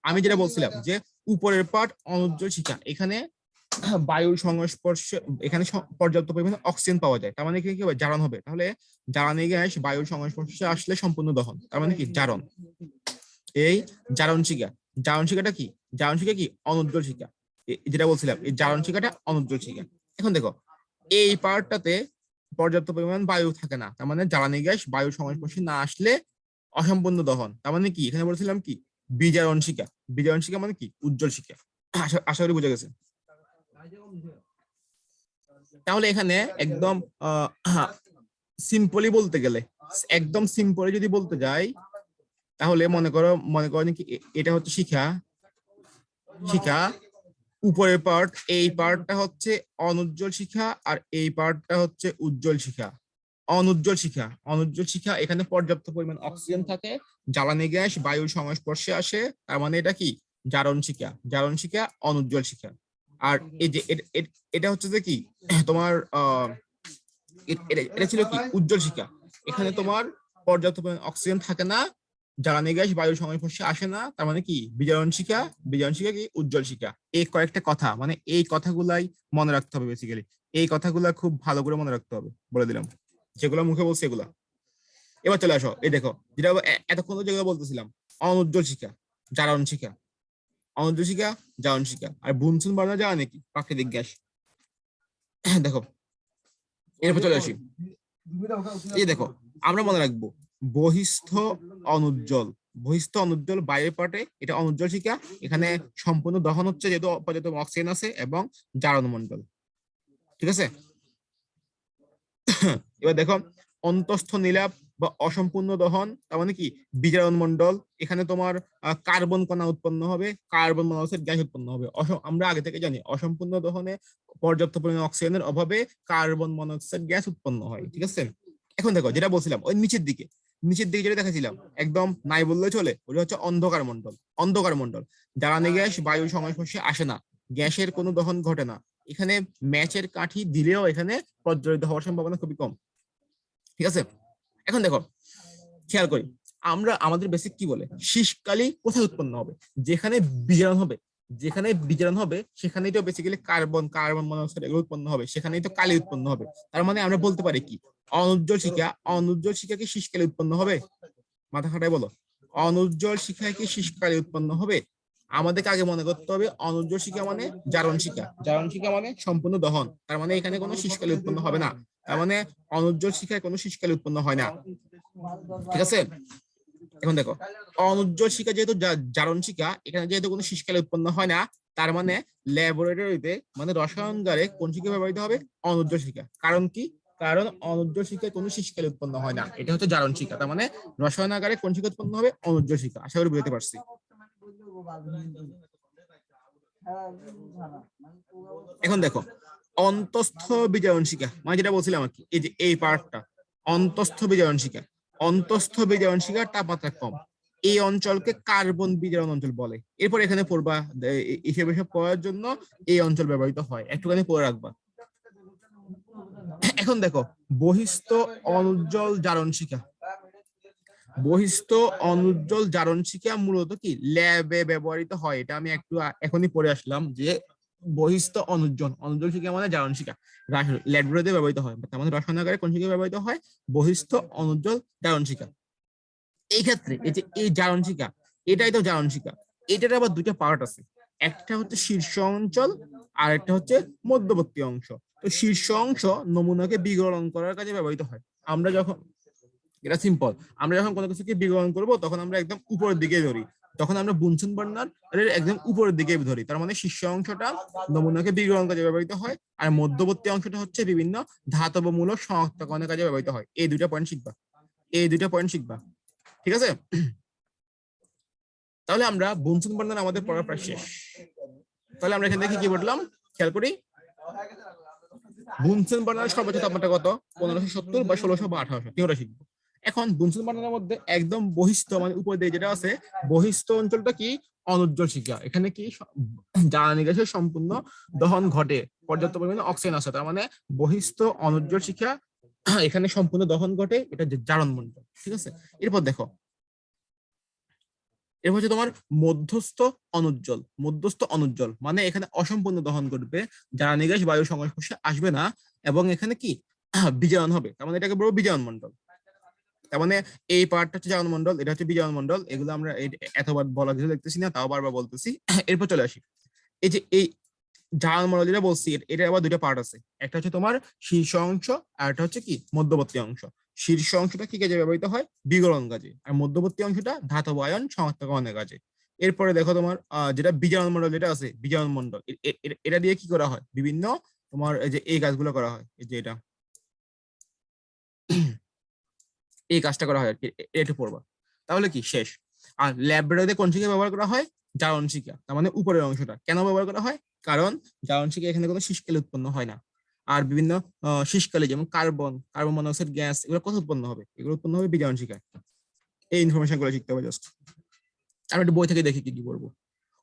আমি যেটা বলছিলাম যে উপরের পার্ট অনুজ্জ্বল শিখা, এখানে বায়ুর সংস্পর্শে এখানে পর্যাপ্ত পরিমাণে অক্সিজেন পাওয়া যায়, তার মানে কি হবে জারণ হবে। তাহলে জ্বালানি গ্যাস বায়ুর সংস্পর্শে আসলে সম্পূর্ণ দহন, তার মানে কি জারণ। এই জারণ শিখা, জারণ শিখাটা কি, জারণ শিখা কি অনুজ্জ্বল শিখা, যেটা বলছিলাম এই জারণ শিখাটা অনুজ্জ্বল শিখা। এখন দেখো এই পার্টটাতে পর্যাপ্ত পরিমাণ বায়ু থাকে না, তার মানে জ্বালানি গ্যাস বায়ুর সংস্পর্শে না আসলে অসম্পূর্ণ দহন, তার মানে কি এখানে বলছিলাম কি বিজারণ শিখা। বিজারণ শিখা মানে কি? উজ্জ্বল শিখা। আশা করি বোঝা গেছে। তাহলে এখানে একদম সিম্পলি বলতে গেলে, একদম সিম্পলি যদি বলতে যাই, তাহলে মনে করেন কি এটা হচ্ছে শিখা। শিখা উপরের পার্ট, এই পার্টটা হচ্ছে অনুজ্জ্বল শিখা, আর এই পার্টটা হচ্ছে উজ্জ্বল শিখা। অনুজ্জ্বল শিখা, অনুজ্জ্বল শিখা এখানে পর্যাপ্ত পরিমাণ অক্সিজেন থাকে, জ্বালানি গ্যাস বায়ুর সংস্পর্শে আসে, তার মানে এটা কি? জারণ শিখা। জারণ শিখা অনুজ্জ্বল শিখা। আর এই যে এটা হচ্ছে যে কি তোমার এটা ছিল কি? উজ্জ্বল শিখা। এখানে তোমার পর্যাপ্ত পরিমাণ অক্সিজেন থাকে না, জ্বালানি গ্যাস বায়ুর সংস্পর্শে আসে না, তার মানে কি? বিজারণ শিখা। বিজারণ শিখা কি? উজ্জ্বল শিখা। এই কয়েকটা কথা, মানে এই কথাগুলাই মনে রাখতে হবে বেসিক্যালি। এই কথাগুলা খুব ভালো করে মনে রাখতে হবে, বলে দিলাম। যেগুলো মুখে বলছি এগুলা। এবার চলে আসো, এই দেখো যেটা এতক্ষণ যেগুলো বলতেছিলাম, অনুজ্জ্বল শিখা, জারণ শিখা, অনুজ্জ্বল শিখা, জারণ শিখা। আর বুনসুন বার্নার জানা নাকি? প্রাকৃতিক গ্যাস। দেখো এরপর চলে আসি, এই দেখো আমরা মনে রাখবো বহিস্থ অনুজ্জ্বল। বহিস্থ অনুজ্জ্বল বাইরের পার্টে এটা অনুজ্জ্বল শিখা। এখানে সম্পূর্ণ দহন হচ্ছে যেহেতু পর্যাপ্ত অক্সিজেন আছে, এবং জারণ মন্ডল। ঠিক আছে। এবার দেখো অন্তঃস্থ নিলাপ বা অসম্পূর্ণ দহন, তার মানে কি? বিজারণ মন্ডল। এখানে তোমার কার্বন কণা উৎপন্ন হবে, কার্বন মনোক্সাইড গ্যাস উৎপন্ন হবে। আমরা আগে থেকে জানি অসম্পূর্ণ দহনে পর্যাপ্ত পরিমাণ অক্সিজেনের অভাবে কার্বন মনোক্সাইড গ্যাস উৎপন্ন হয়। ঠিক আছে। এখন দেখো যেটা বলছিলাম, ওই নিচের দিকে, নিচের দিকে যেটা দেখাছিলাম একদম নাই বললে চলে, ওটা হচ্ছে অন্ধকার মন্ডল। অন্ধকার মন্ডল, জ্বালানি গ্যাস বায়ুর সংস্পর্শে আসে না, গ্যাসের কোনো দহন ঘটে না। এখানে ম্যাচের কাঠি দিলেও এখানে প্রজ্বলিত হওয়ার সম্ভাবনা খুবই কম। ঠিক আছে। এখন দেখো খেয়াল করি, আমরা আমাদের বেসিক কি বলে, শীষকালি কোথায় উৎপন্ন হবে? যেখানে বিজারণ হবে। যেখানে বিজারণ হবে সেখানেই তো বেসিক্যালি কার্বন, কার্বন মনোক্সাইড এগুলো উৎপন্ন হবে, সেখানেই তো কালি উৎপন্ন হবে। তার মানে আমরা বলতে পারি কি, অনুজ্জ্বল শিখা, অনুজ্জ্বল শিখা কি শীষকালে উৎপন্ন হবে? মাথা খাটায় বলো, অনুজ্জ্বল শিখা কি শীষকালে উৎপন্ন হবে? আমাদেরকে আগে মনে করতে হবে অনুজ্জ্বল শিখা মানে জারণ শিখা। জারণ শিখা মানে সম্পূর্ণ দহন, তার মানে এখানে কোনো শীষকালে উৎপন্ন হবে না। তার মানে অনুজ্জ্বল শিখায় কোনো শীষকালে উৎপন্ন হয় না। ঠিক আছে। এখন দেখো অনুজ্জ্বল শিখা যেহেতু জারণ শিখা, এখানে যেহেতু কোনো শীষকালে উৎপন্ন হয় না, তার মানে ল্যাবরেটরিতে মানে রসায়নগারে কোন শিখা ব্যবহৃত হবে? অনুজ্জ্বল শিখা। কারণ কি? কারণ অনুজ্জ্বল শিখায় কোনো শীষকালে উৎপন্ন হয় না, এটা হচ্ছে জারণ শিখা। তার মানে রসায়নাগারে কোন শিখা উৎপন্ন হবে? অনুজ্জ্বল শিখা। আশা করি বুঝতে পারছি। এখন দেখো অন্তঃস্থ বিজারণ শিখা, মানে যেটা বলছিলাম আর কি, এই যে এই পার্টটা অন্তঃস্থ বিজারণ শিখা। অন্তঃস্থ বিজারণ শিখার তাপমাত্রা কম, এই অঞ্চলকে কার্বন বিজারণ অঞ্চল বলে। এরপর এখানে পড়বা, এসব পড়ার জন্য এই অঞ্চল ব্যবহৃত হয়, একটুখানি পড়ে রাখবা। এখন দেখো বহিস্থ অনুজ্জ্বল জারণ শিখা। বহিস্থ অনুজ্জ্বল জারণ শিখা মূলত কি ল্যাবে ব্যবহৃত হয়। এটা আমি একটু এখনই পড়ে আসলাম যে বহিস্থ অনুজ্জ্বল, অনুজ্জ্বল শিখা মানে জারণ শিখা ল্যাবরেটরিতে ব্যবহৃত হয়, তার মানে রসায়নাগারে কোন শিখা ব্যবহৃত হয়? বহিস্থ অনুজ্জ্বল জারণ শিখা। এই ক্ষেত্রে এই যে এই জারণ শিখা, এটাই তো জারণ শিখা। এটার আবার দুইটা পার্ট আছে, একটা হচ্ছে শীর্ষ অঞ্চল, আর একটা হচ্ছে মধ্যবর্তী অংশ। তো শীর্ষ অংশ নমুনাকে বিগলন করার কাজে ব্যবহৃত হয়। আমরা যখন, এটা সিম্পল, আমরা যখন কোনো কিছুকে বিগলন করব তখন আমরা একদম উপরের দিকে ধরি, তখন আমরা বুনসুন বার্নার একদম উপরের দিকে ধরি। তার মানে শীর্ষ অংশটা নমুনাকে বিগলন কাজে ব্যবহৃত হয়, আর মধ্যবর্তী অংশটা হচ্ছে বিভিন্ন ধাতব মূলক শনাক্তকরণের কাজে ব্যবহৃত হয়। এই দুইটা পয়েন্ট শিখবা, এই দুইটা পয়েন্ট শিখবা। ঠিক আছে। তাহলে আমরা বুনসুন বার্নার আমাদের পড়া প্রায় শেষ। তাহলে আমরা এখান থেকে কি পড়লাম খেয়াল করি, বুনসেন বার্নার সর্বোচ্চ তাপমাত্রা কত? 1570 বা 1600 বা 1800, তিনটা শিখবো। এখন বুনসেন বার্নারের মধ্যে একদম বহিস্থ মানে উপর দিয়ে যেটা আছে, বহিস্থ অঞ্চলটা কি? অনুজ্জ্বল শিখা। এখানে কি জ্বালানি গ্যাসের সম্পূর্ণ দহন ঘটে, পর্যাপ্ত পরিমাণে অক্সিজেন আছে, তার মানে বহিস্থ অনুজ্জ্বল শিখা, এখানে সম্পূর্ণ দহন ঘটে, এটা জারণ মন্ডল। ঠিক আছে। এরপর দেখো, এর হচ্ছে তোমার মধ্যস্থ অনুজ্জ্বল। মধ্যস্থ অনুজ্জ্বল মানে এখানে অসম্পূর্ণ দহন ঘটবে, জ্বালানি গ্যাস বায়ুর সংস্পর্শে আসবে না, এবং এখানে কি বিজারণ হবে, তার মানে এটাকে বলবো বিজারণ মন্ডল। তার মানে এই পার্টটা হচ্ছে জারণ মন্ডল, এটা হচ্ছে বিজারণ মন্ডল। এগুলো আমরা এতবার বলা কিছু দেখতেছি না, তাও বারবার বলতেছি। এরপর চলে আসি, এই যে এই জারণ মন্ডল যেটা বলছি, এটা আবার দুইটা পার্ট আছে, একটা হচ্ছে তোমার শীর্ষ অংশ, আর একটা হচ্ছে কি মধ্যবর্তী অংশ। শীর্ষ অংশটা কি কাজে ব্যবহৃত হয়? বিগলন কাজে। আর মধ্যবর্তী অংশটা ধাতব আয়ন শনাক্তকরণের কাজে। এরপরে দেখো তোমার যেটা বীজাণু মন্ডল যেটা আছে বীজাণু মন্ডল এটা দিয়ে কি করা হয় বিভিন্ন তোমার এই যে এই কাজগুলো করা হয় এই যে এটা এই কাজটা করা হয় আর কি একটু পড়বা তাহলে কি শেষ। আর ল্যাবরেটরিতে কোন শিক্ষা ব্যবহার করা হয় জারণ শিক্ষা তার মানে উপরের অংশটা কেন ব্যবহার করা হয় কারণ জারণ শিক্ষা এখানে কোনো শীষকালে উৎপন্ন হয় না। আর বিভিন্ন শীষকালে যেমন কার্বন কার্বন মনোক্সাইড গ্যাস এগুলো কত উৎপন্ন হবে এগুলো উৎপন্ন হবে বিজারণ শিক্ষায়। এই ইনফরমেশন গুলো শিখতে হবে জাস্ট। আমি একটু বই থেকে দেখি কি কি পড়বো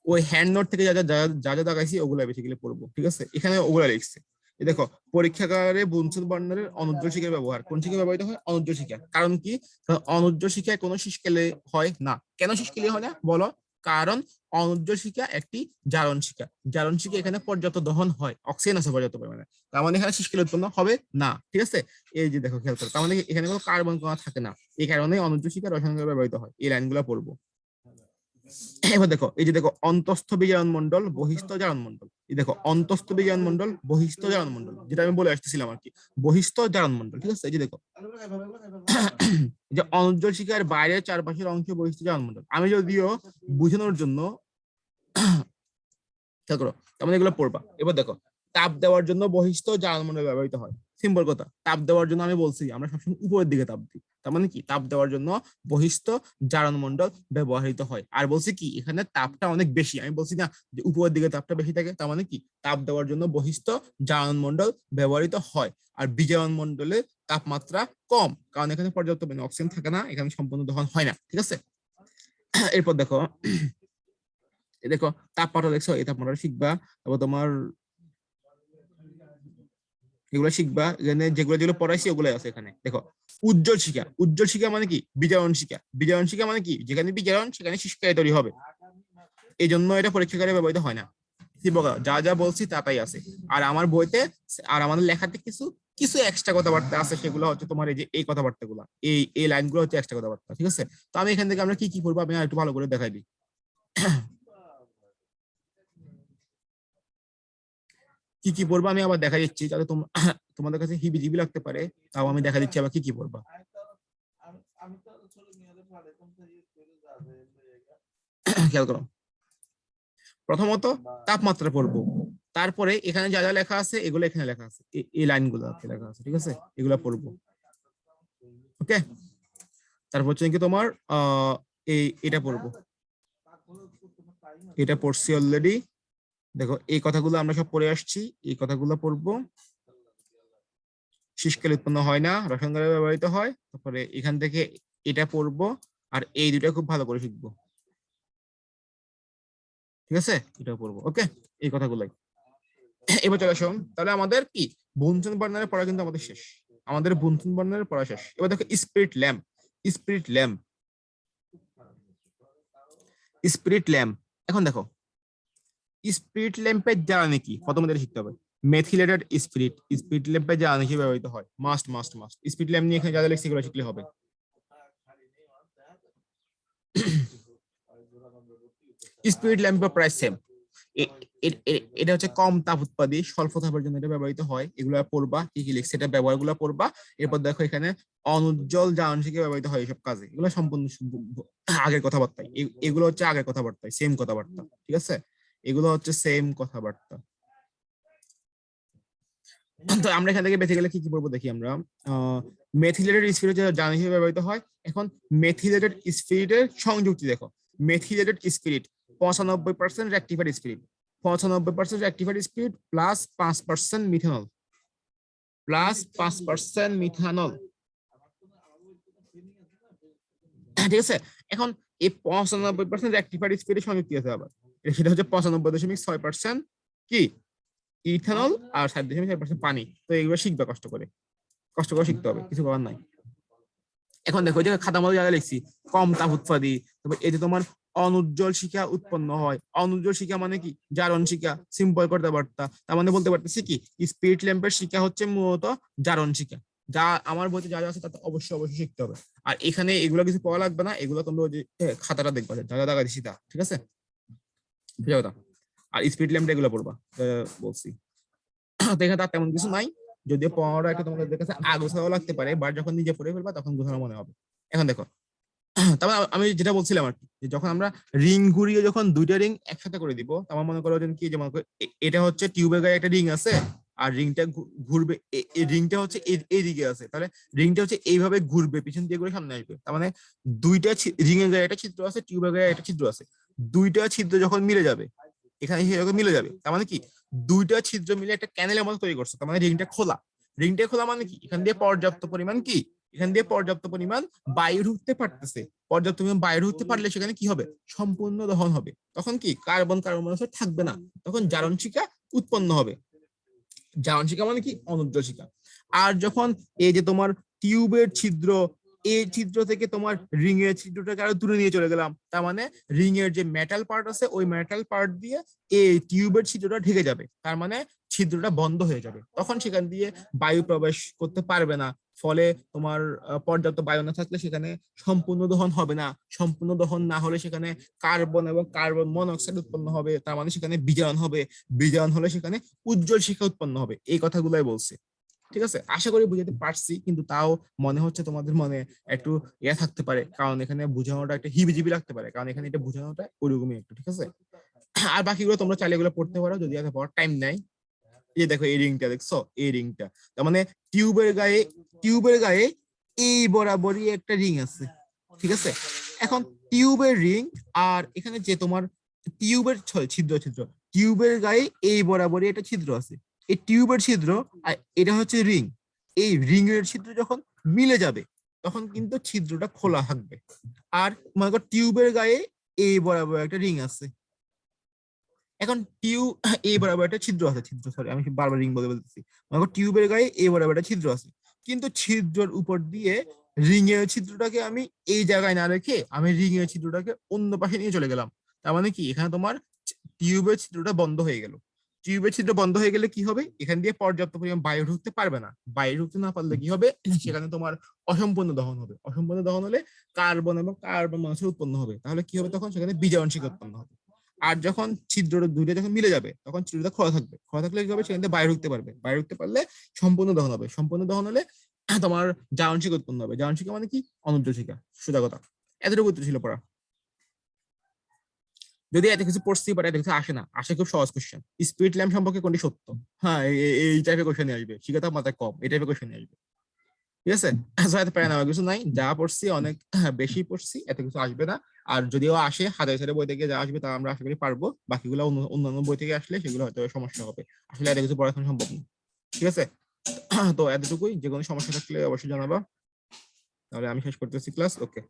ওই হ্যান্ড নোট থেকে যা যা যা যা যা দেখাইছি ওগুলো বেসিক্যালি পড়বো ঠিক আছে এখানে ওগুলো লিখছে। এই দেখো পরীক্ষাগারে বুনসুন বর্ণের অনুজ্জ্বল শিখার ব্যবহার কোন শিখা ব্যবহৃত হয় অনুজ্জ্বল শিখা কারণ কি কারণ অনুজ্জ্বল শিখায় কোনো শীষকালে হয় না কেন শীষকালে হয় না বলো কারণ অনুজ্জ্বল শিখা একটি জারণ শিখা জারণ শিখা এখানে পর্যাপ্ত দহন হয় অক্সিজেন আছে পর্যাপ্ত পরিমাণে তার মানে এখানে শীষকালে উৎপন্ন হবে না ঠিক আছে। এই যে দেখো খেয়াল করো তার মানে এখানে কোনো কার্বন কণা থাকে না এই কারণে অনুজ্জ্বল শিখা রসায়ন ব্যবহৃত হয় এই লাইনগুলো পড়বো। এবার দেখো এই যে দেখো অন্তস্থ বিজারণ মন্ডল বহিস্থ জারণ মন্ডল এই দেখো অন্তস্থ বিজারণ মন্ডল বহিস্থ জারণ মন্ডল যেটা আমি বলে আসতেছিলাম আর কি বহিস্থ জারণ মন্ডল ঠিক আছে। এই যে দেখো যে অনুজ্জ্বল শিখার বাইরে চারপাশের অংশ বহিস্থ জারণ মন্ডল আমি যদিও বুঝানোর জন্য খেয়াল করো তার মানে এগুলো পড়বা। এবার দেখো তাপ দেওয়ার জন্য বহিস্থ জারণ মন্ডল ব্যবহৃত হয় সিম্পল কথা তাপ দেওয়ার জন্য আমি বলছি আমরা সবসময় উপরের দিকে তাপ দিই তার মানে কি তাপ দেওয়ার জন্য বহিস্থ জারণ মন্ডল ব্যবহৃত হয়। আর বলছি কি এখানে তাপটা অনেক বেশি আমি বলছি না যে উপরের দিকে তাপটা বেশি থাকে তার মানে কি তাপ দেওয়ার জন্য বহিস্থ জারণ মন্ডল ব্যবহৃত হয়। আর বিজারণ মন্ডলে তাপমাত্রা কম কারণ এখানে পর্যাপ্ত অক্সিজেন থাকে না এখানে সম্পূর্ণ দহন হয় না ঠিক আছে। এরপর দেখো দেখো তাপমাত্রা দেখছো এই তাপমাত্রা শিখবা তারপর তোমার এগুলো শিখবা এখানে যেগুলো যেগুলো পড়াইছি ওগুলো আছে এখানে দেখো উজ্জ্বল শিখা উজ্জ্বল শিখা মানে কি বিজারণ শিখা বিজারণ শিখা মানে কি যেখানে বিজারণ সেখানে শীষকালে তৈরি হবে এই জন্য এটা পরীক্ষাগারে ব্যবহৃত হয় না। যা যা বলছি তাই আছে। আর আমার বইতে আর আমাদের লেখাতে কিছু কিছু এক্সট্রা কথাবার্তা আছে সেগুলো হচ্ছে তোমার এই যে এই কথাবার্তা গুলা এই লাইনগুলো হচ্ছে এক্সট্রা কথাবার্তা ঠিক আছে। তো আমি এখান থেকে আমরা কি কি পড়বো আমি একটু ভালো করে দেখাই দিই। কি কি পড়বো আমি আবার দেখা দিচ্ছি যাতে তোমাদের কাছে হিবিজিবি লাগতে পারে তাও আমি দেখা দিচ্ছি আবার কি কি পড়বা। খেয়াল করো প্রথমত তাপমাত্রা পড়বো তারপরে এখানে যা যা লেখা আছে এগুলো এখানে লেখা আছে এই লাইনগুলো লেখা আছে ঠিক আছে এগুলো পড়বো ওকে। তারপর হচ্ছে কি তোমার এটা পড়বো এটা পড়ছি অলরেডি দেখো এই কথাগুলো আমরা সব পড়ে আসছি এই কথাগুলো পড়বো শীষকালে উৎপন্ন হয় না রসায়নগারে ব্যবহৃত হয়। তারপরে এখান থেকে এটা পড়বো আর এই দুটা খুব ভালো করে শিখবো ঠিক আছে এটা পড়বো ওকে এই কথাগুলাই। এবার চলে আসুন তাহলে আমাদের কি বুনসেন বার্নারের পড়া কিন্তু আমাদের শেষ আমাদের বুনসেন বার্নারের পড়া শেষ। এবার দেখো spirit lamp spirit lamp spirit lamp এখন দেখো স্পিরিট ল্যাম্পের জ্বালানি কি প্রথমে শিখতে হবে মেথিলেটেড স্পিরিট স্পিরিট ল্যাম্পের জ্বালানি হিসেবে ব্যবহৃত হয় must must must spirit lamp নিয়ে এখানে যা যা লেখছি সেগুলো শিখলে হবে। স্পিরিট ল্যাম্পের প্রাইস সেম এটা হচ্ছে কম তাপ উৎপাদী স্বল্প তাপের জন্য এটা ব্যবহৃত হয় এগুলো পড়বা কি কি লিখছে এটা ব্যবহার গুলো পড়বা। এরপর দেখো এখানে অনুজ্জ্বল জ্বালানি হিসেবে ব্যবহৃত হয় এইসব কাজে এগুলো সম্পূর্ণ আগের কথাবার্তায় এগুলো হচ্ছে আগের কথাবার্তায় সেম কথাবার্তা ঠিক আছে এগুলো হচ্ছে সেম কথাবার্তা। তো আমরা এখান থেকে বেঁচে গেলে কি কি পড়বো দেখি আমরা মেথিলেটেড স্পিরিট জ্বালানি হিসেবে ব্যবহৃত হয়। এখন মেথিলেটেড স্পিরিটের সংযুক্তি দেখো methylated spirit 95% rectified spirit 95% rectified spirit plus 5% methanol plus 5% methanol ঠিক আছে। এখন এই 95% রেক্টিফাইড স্পিরিটের সংযুক্তি আছে আবার সেটা হচ্ছে 95.6% কি ইথানল আর 7.6% পানি। তো এগুলো শিখবে কষ্ট করে শিখতে হবে কিছু করার নাই। এখন দেখো যে খাতা মতো জায়গা লিখছি কম তাপ উৎপাদী তবে এই যে তোমার অনুজ্জ্বল শিখা উৎপন্ন হয় অনুজ্জ্বল শিখা মানে কি জারণ শিখা সিম্পল করতে পারতা তার মানে বলতে পারতেছি কি স্পিরিট ল্যাম্পের শিখা হচ্ছে মূলত জারণ শিখা যা আমার বইতে যা যা আছে তাতে অবশ্যই অবশ্যই শিখতে হবে। আর এখানে এগুলো কিছু পড়া লাগবে না এগুলো তোমরা ওই যে খাতাটা দেখবা যা যা দেখা দিচ্ছি তা ঠিক আছে বুঝা কথা। আর স্পিরিট ল্যাম্পটা এগুলো পড়বা বলছি দেখা তার তেমন কিছু নাই যদিও পড়াটা একটা তোমাদের কাছে আগোছালো লাগতে পারে বাট যখন নিজে পড়ে ফেলবা তখন গোছানো মনে হবে। এখন দেখো তারপর আমি যেটা বলছিলাম আর কি, যে যখন আমরা রিং ঘুরিয়ে যখন দুইটা রিং একসাথে করে দিব, আমার মনে করো যে কি, যে মনে করো এটা হচ্ছে টিউবের গায়ে একটা রিং আছে, আর রিংটা ঘুরবে, এই রিংটা হচ্ছে এই দিকে আছে, তাহলে রিংটা হচ্ছে এইভাবে ঘুরবে, পিছন দিয়ে ঘুরে সামনে আসবে। তার মানে দুইটা রিং এর গায়ে একটা ছিদ্র আছে, টিউবের গায়ে একটা ছিদ্র আছে, দুইটা ছিদ্র যখন মিলে যাবে, এখানে এসে যখন মিলে যাবে, তার মানে কি দুইটা ছিদ্র মিলে একটা ক্যানেলের মতো তৈরি করছে, তার মানে রিংটা খোলা। রিংটা খোলা মানে কি, এখান দিয়ে পর্যাপ্ত পরিমাণ কি, এখান দিয়ে পর্যাপ্ত পরিমাণ বায়ু ঢুকতে পারতেছে। পর্যাপ্ত পরিমাণ বায়ু ঢুকতে পারলে সেখানে কি হবে, সম্পূর্ণ দহন হবে। তখন কি কার্বন কার্বন মনোক্সাইড থাকবে না, তখন জারণ শিখা উৎপন্ন হবে। জারণ শিখা মানে কি, অনুজ্জ্বল শিখা। আর যখন এই যে তোমার টিউবের ছিদ্র, এই ছিদ্র থেকে তোমার রিং এর ছিদ্রটাকে আরো দূরে নিয়ে চলে গেলাম, তার মানে রিং এর যে মেটাল পার্ট আছে, ওই মেটাল পার্ট দিয়ে এই টিউবের ছিদ্রটা ঢেকে যাবে, তার মানে ছিদ্রটা বন্ধ হয়ে যাবে। তখন সেখান দিয়ে বায়ু প্রবেশ করতে পারবে না, ফলে তোমার পর্যাপ্ত বায়ু না থাকলে সেখানে সম্পূর্ণ দহন হবে না। সম্পূর্ণ দহন না হলে সেখানে কার্বন এবং কার্বন মনোক্সাইড উৎপন্ন হবে, তার মানে সেখানে বিজারণ হবে। বিজারণ হলে সেখানে উজ্জ্বল শিখা উৎপন্ন হবে। এই কথাগুলাই বলছে। ঠিক আছে, আশা করি বুঝাতে পারছি, কিন্তু তাও মনে হচ্ছে তোমাদের মনে একটু ইয়ে থাকতে পারে, কারণ এখানে বোঝানোটা একটা হিবিজিবি লাগতে পারে, কারণ এখানে এটা বোঝানোটা ওইরকমই একটু। ঠিক আছে, আর বাকিগুলো তোমরা চাইলে এগুলো পড়তে পারো যদি এত পড়ার টাইম নেই। এই দেখো এই রিংটা দেখছো, এই রিংটা, তার মানে টিউবের গায়ে, টিউবের গায়ে এই বরাবরই একটা রিং আছে। ঠিক আছে, এখন টিউবের রিং, আর এখানে যে তোমার টিউবের ছিদ্র ছিদ্র, টিউবের গায়ে এই বরাবরই একটা ছিদ্র আছে। এই টিউবের ছিদ্র আর এটা হচ্ছে রিং, এই রিং এর ছিদ্র যখন মিলে যাবে তখন কিন্তু ছিদ্রটা খোলা থাকবে। আর মনে করো টিউবের গায়ে এই বরাবর একটা রিং আছে। এখন এই বরাবর একটা ছিদ্র আছে, ছিদ্র, সরি আমি বারবার রিং বলে বলতেছি। মনে করো টিউবের গায়ে এই বরাবর একটা ছিদ্র আছে, কিন্তু ছিদ্রের উপর দিয়ে রিং এর ছিদ্রটাকে আমি এই জায়গায় না রেখে আমি রিং এর ছিদ্রটাকে অন্য পাশে নিয়ে চলে গেলাম। তার মানে কি, এখানে তোমার টিউবের ছিদ্রটা বন্ধ হয়ে গেল। টিউবের ছিদ্র বন্ধ হয়ে গেলে কি হবে, এখান দিয়ে পর্যাপ্ত পরিমাণ বায়ু ঢুকতে পারবে না। বায়ু ঢুকতে না পারলে কি হবে, সেখানে তোমার অসম্পূর্ণ দহন হবে। অসম্পূর্ণ দহন হলে কার্বন এবং কার্বন মনোক্সাইড উৎপন্ন হবে। তাহলে কি হবে, তখন সেখানে বিজারণ শিখা উৎপন্ন হবে। আর যখন ছিদ্র দুইটা যখন মিলে যাবে, তখন ছিদ্রটা খোলা থাকবে। খোলা থাকলে কি হবে, সেখান থেকে বাইরে ঢুকতে পারবে। বাইরে ঢুকতে পারলে সম্পূর্ণ দহন হবে। সম্পূর্ণ দহন হলে তোমার জারণ শিখা উৎপন্ন হবে। জারণ শিখা মানে কি, অনুজ্জ্বল শিখা। সোজা কথা, এতটুকু ছিল পড়া। যদি এত কিছু পড়ছি বাট এত কিছু আসে না, আসে খুব সহজ কোশ্চেন, স্পিড ল্যাম্প সম্পর্কে কোনটি সত্য। হ্যাঁ, এই টাইপের কোশ্চেন আসবে, শিখাতে মাথায় কম, এই টাইপের কোশ্চেন আসবে। ঠিক আছে, এত প্যারা নেওয়ার কিছু নাই, যা পড়ছি অনেক বেশি পড়ছি, এত কিছু আসবে না। আর যদিও আসে, হাজার হাজার বই থেকে যা আসবে তা আমরা আশা করি পারবো। বাকিগুলো অন্যান্য বই থেকে আসলে সেগুলো হয়তো সমস্যা হবে। আসলে এত কিছু পড়াশোনা সম্ভব না। ঠিক আছে, তো এতটুকুই। যে কোনো সমস্যা থাকলে অবশ্যই জানাবা। তাহলে আমি শেষ করতেছি ক্লাস। ওকে।